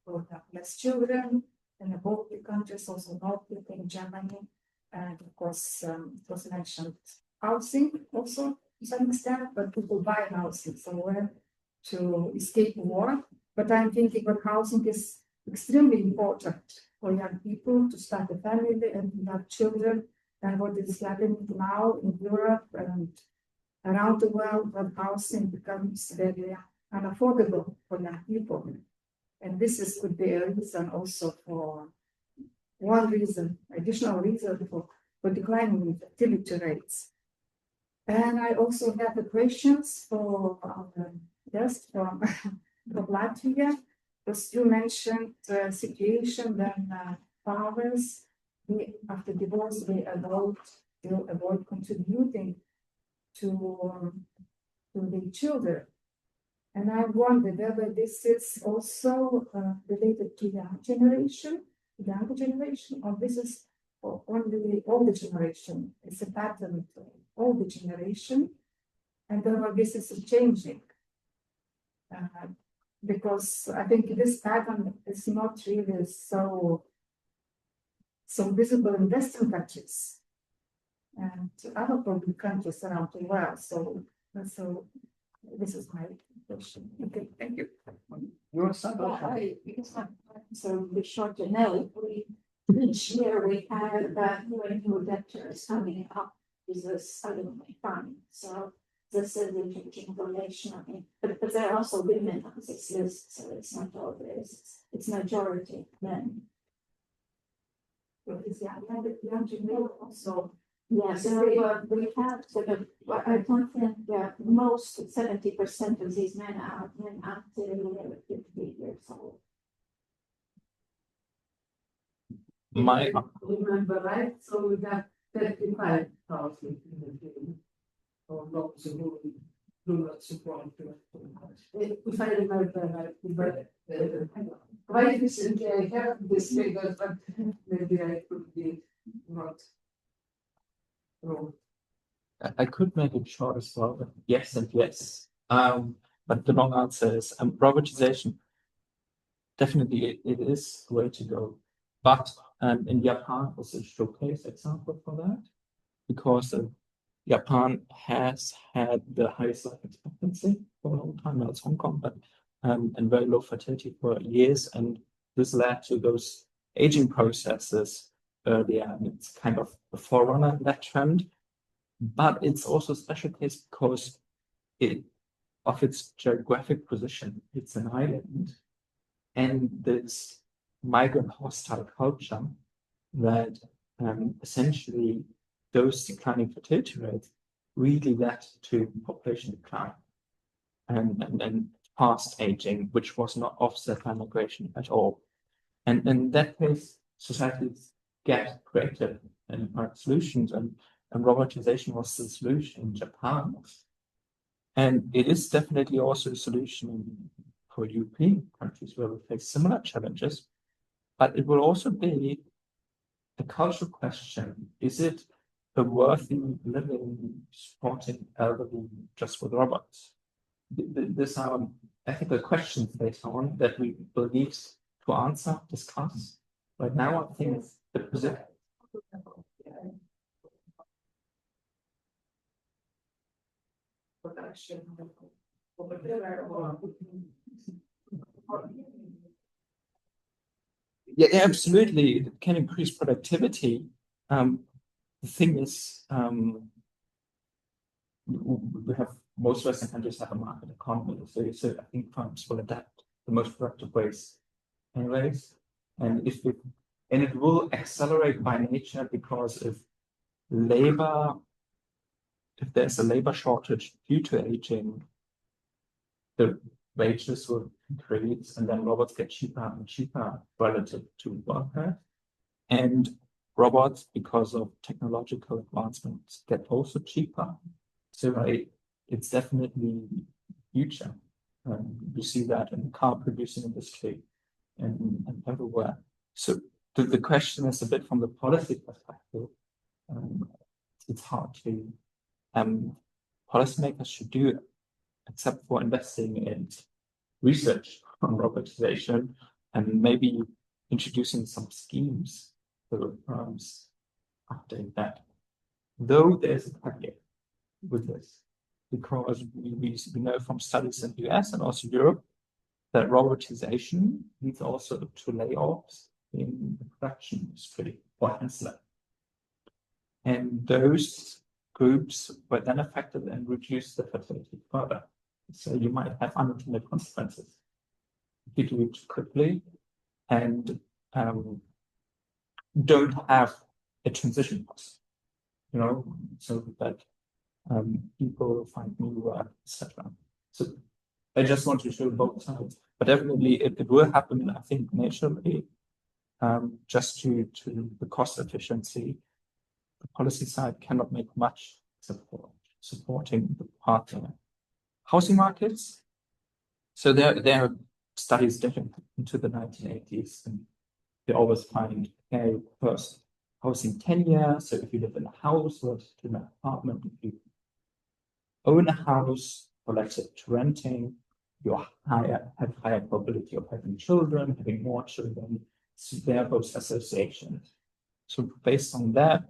we have less children in the Baltic countries, also Nordic in Germany, and of course it was mentioned housing also to some extent, but people buy housing somewhere to escape war. But I'm thinking that housing is extremely important for young people to start a family and to have children. And what is happening now in Europe and around the world, that housing becomes very unaffordable for young people. And this could be a reason also for one reason, additional reason for declining fertility rates. And I also have the questions for guest from Latvia, because you mentioned the situation when fathers, after divorce, they avoid contributing to the children. And I wonder whether this is also related to younger generation, or this is only older generation. It's a pattern for older generation, and whether this is changing. Because I think this pattern is not really so visible in Western countries and other problem countries around the world. So this is my question. Okay, thank you. Because I'm so be short to know, each year we have new debtors coming up with this suddenly fund. So this is the information. I mean, but there are also women on this list, so it's not always, it's majority men. Is young generation also? Yeah, so we have sort of, I don't think that most 70% of these men are men until 50 years old. Remember, right? So we got 35,000 for those who do not support. If I remember right, but quite recently I have this figure, but maybe I could be not wrong. I could make it short as well, but yes and yes. But the long answer is robotization. Definitely, it is the way to go. But in Japan was a showcase example for that, because Japan has had the highest life expectancy for a long time. Now it's Hong Kong, but and very low fertility for years, and this led to those aging processes earlier. And it's kind of a forerunner in that trend. But it's also a special case because of its geographic position. It's an island, and this migrant hostile culture that essentially those declining fertility rates really led to population decline and fast aging, which was not offset by migration at all. And in that case, societies get creative and find solutions, and robotization was the solution in Japan. And it is definitely also a solution for European countries where we face similar challenges, but it will also be a cultural question. Is it a worthy living supporting elderly just with robots? These are ethical questions later on that we will need to answer, discuss. Right now, I think the position. Yeah, absolutely. It can increase productivity. The thing is, we have most Western countries have a market economy, so I think firms will adapt the most productive ways, anyways. And it will accelerate by nature because if there's a labor shortage due to aging, the wages will increase, and then robots get cheaper and cheaper relative to workers. And robots, because of technological advancements, get also cheaper. So it's definitely future. You see that in the car producing industry and everywhere. So the question is a bit from the policy perspective. It's hard to policymakers should do, except for investing in research on robotization and maybe introducing some schemes for firms update that. Though there's a caveat with this, because we know from studies in the US and also Europe that robotization leads also to layoffs in the production industry or ancillary. And those groups were then affected and reduced the fertility further. So you might have unintended consequences if you do it too quickly and don't have a transition cost, so that people find new work, etc. So I just want to show both sides, but definitely it will happen, I think, naturally, just to the cost efficiency. The policy side cannot make much supporting the partner housing markets. So there are studies dating into the 1980s, and they always find, okay, first housing tenure. So if you live in a house or in an apartment, if you own a house or let's say to renting, you have higher probability of having children, having more children. So there are those associations. So based on that,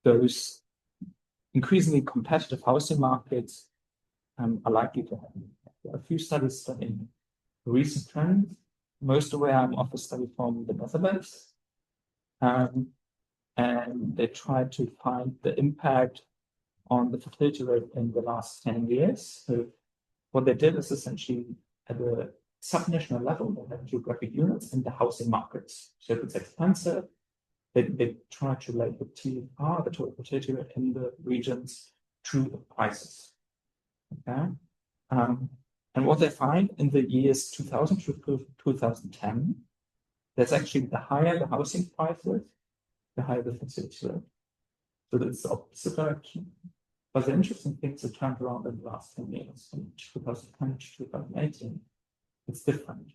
those increasingly competitive housing markets are likely to happen. There are a few studies studying recent trends. Most aware of a study from the Netherlands, and they tried to find the impact on the fertility rate in the last 10 years. So what they did is essentially at a subnational level, they have geographic units in the housing markets. So if it's expensive, they try to relate the TFR, the total fertility rate in the regions, to the prices. Okay. And what they find in the years 2000 to 2010, that's actually the higher the housing prices, the higher the fertility rate. So that's the opposite direction. But the interesting things that turned around in the last 10 years, from 2010 to 2018, it's different.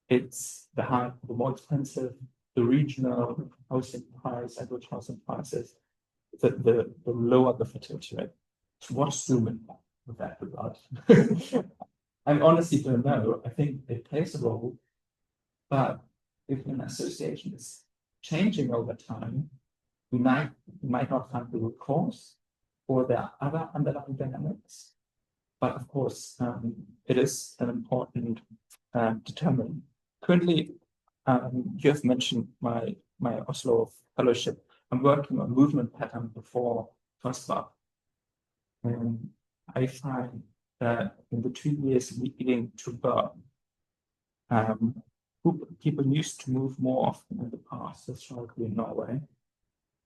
It's the more expensive the regional housing price, average housing prices, the lower the fertility rate. So what's the impact with that regard? I honestly don't know. I think it plays a role, but if an association is changing over time, we might not find the root cause, or there are other underlying dynamics. But of course, it is an important determinant. Currently, you have mentioned my Oslo fellowship. I'm working on movement pattern before first love. And I find that in the 2 years leading to birth, people used to move more often in the past, historically in Norway,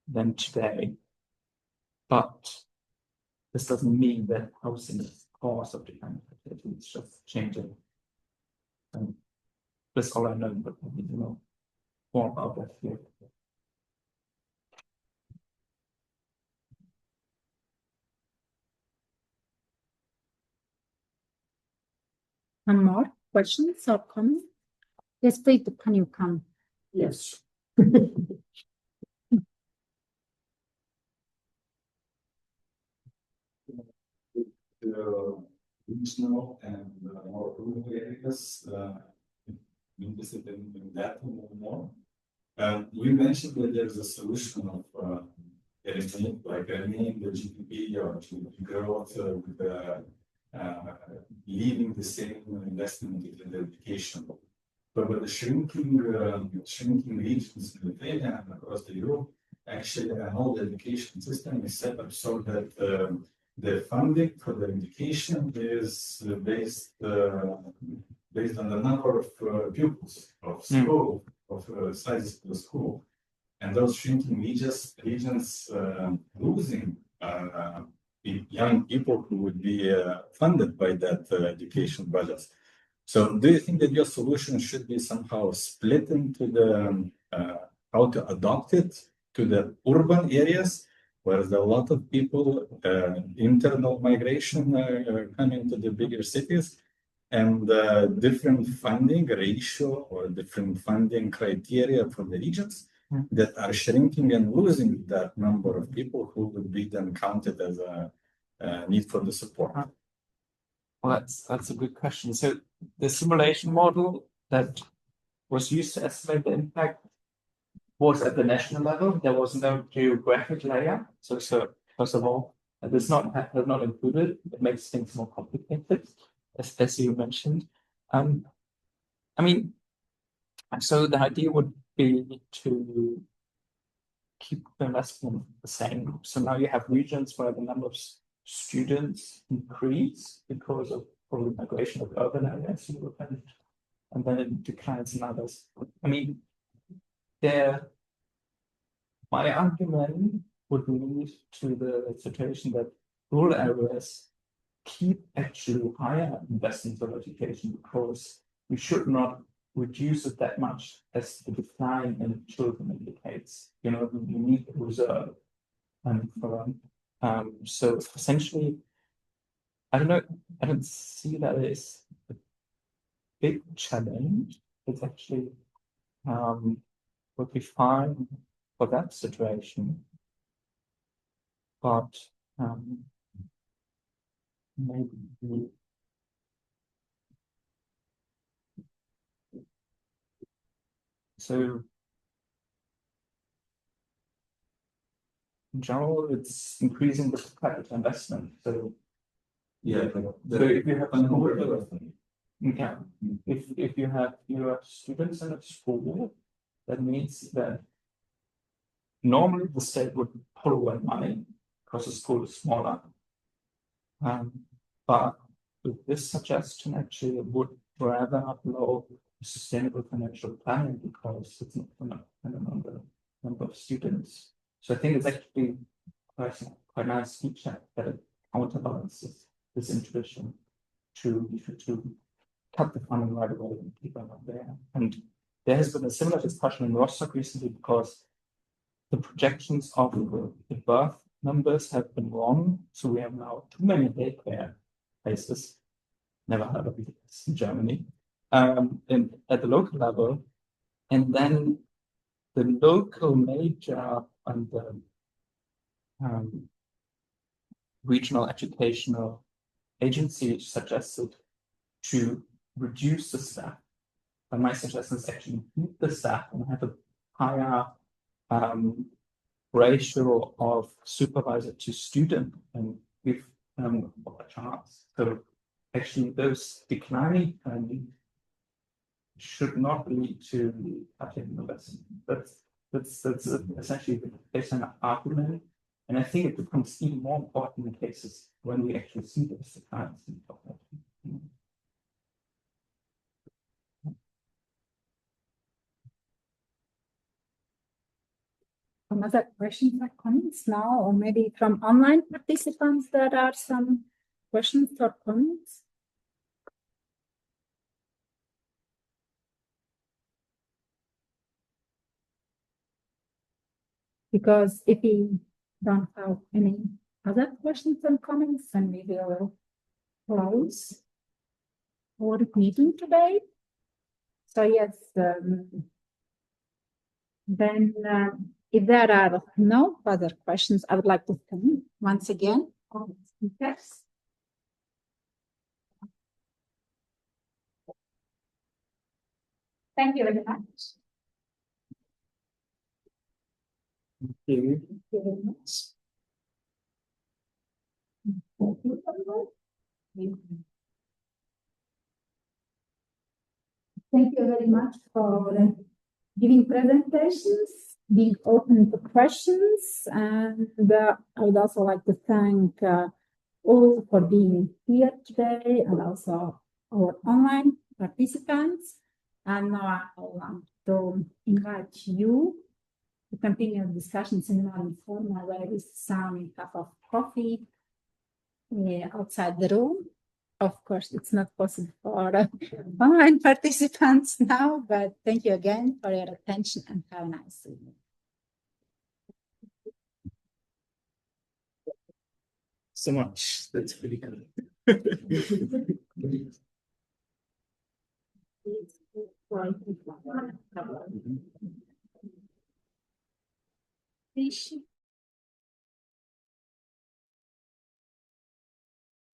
than today. But this doesn't mean that housing is the cause of declining fertility, it's just changing. And that's all I know, but I need to know more about that here. One more questions or comments? Yes, please, can you come? Yes. The regional and more rural areas, interested in that more. You mentioned that there's a solution of eliminating the GDP or GDP growth with leaving the same investment in the education. But with the shrinking regions in Lithuania and across the Europe, actually an old education system is set up so that the funding for the education is based on the number of pupils of school, of sizes of the school. And those shrinking regions losing young people who would be funded by that education budget. So do you think that your solution should be somehow split into the how to adopt it to the urban areas, where there's a lot of people, internal migration coming to the bigger cities, and different funding ratio or different funding criteria for the regions that are shrinking and losing that number of people who would be then counted as a need for the support? Well, that's a good question. So the simulation model that was used to estimate the impact was at the national level. There was no geographic layer. So first of all, this has not included. It makes things more complicated, as you mentioned. I mean, so the idea would be to keep the investment the same. So now you have regions where the number of students increase because of probably migration of urban areas, and then it declines in others. I mean, my argument would lead to the situation that rural areas keep actually higher investments of education, because we should not reduce it that much as the decline in children indicates. You know, we need a reserve so essentially, I don't see that as a big challenge. It's actually would be fine for that situation, but maybe so. In general, it's increasing the per capita investment. So Yeah, so if you have if you have fewer students in a school, that means that normally the state would pull away money because the school is smaller. But with this suggestion, actually, it would rather upload sustainable financial planning, because it's not dependent on the number of students. So I think it's actually quite nice feature that it counterbalances this intuition to cut the funding right away when people are not there. And there has been a similar discussion in Rostock recently, because the projections of the birth numbers have been wrong. So we have now too many daycare places. Never heard of this in Germany. And at the local level, and then the local major and the regional educational agency suggested to reduce the staff. But my suggestion is actually keep the staff and have a higher ratio of supervisor to student and give them a chance. So actually those declining funding should not lead to cutting the lesson. That's essentially based on an argument. And I think it becomes even more important in cases when we actually see those declines in population. some other questions or comments now, or maybe from online participants, there are some questions or comments? Because if we don't have any other questions and comments, then we will close our meeting today. So yes, then if there are no further questions, I would like to thank once again all the speakers. Thank you very much. Thank you. Thank you very much. Thank you, everyone. Thank you very much for giving presentations, being open to questions, and I would also like to thank all for being here today, and also our online participants. And now I want to invite you to continue discussions in more informal way with some cup of coffee outside the room. Of course, it's not possible for online participants now, but thank you again for your attention and have a nice evening. So much. That's really good. Thank you.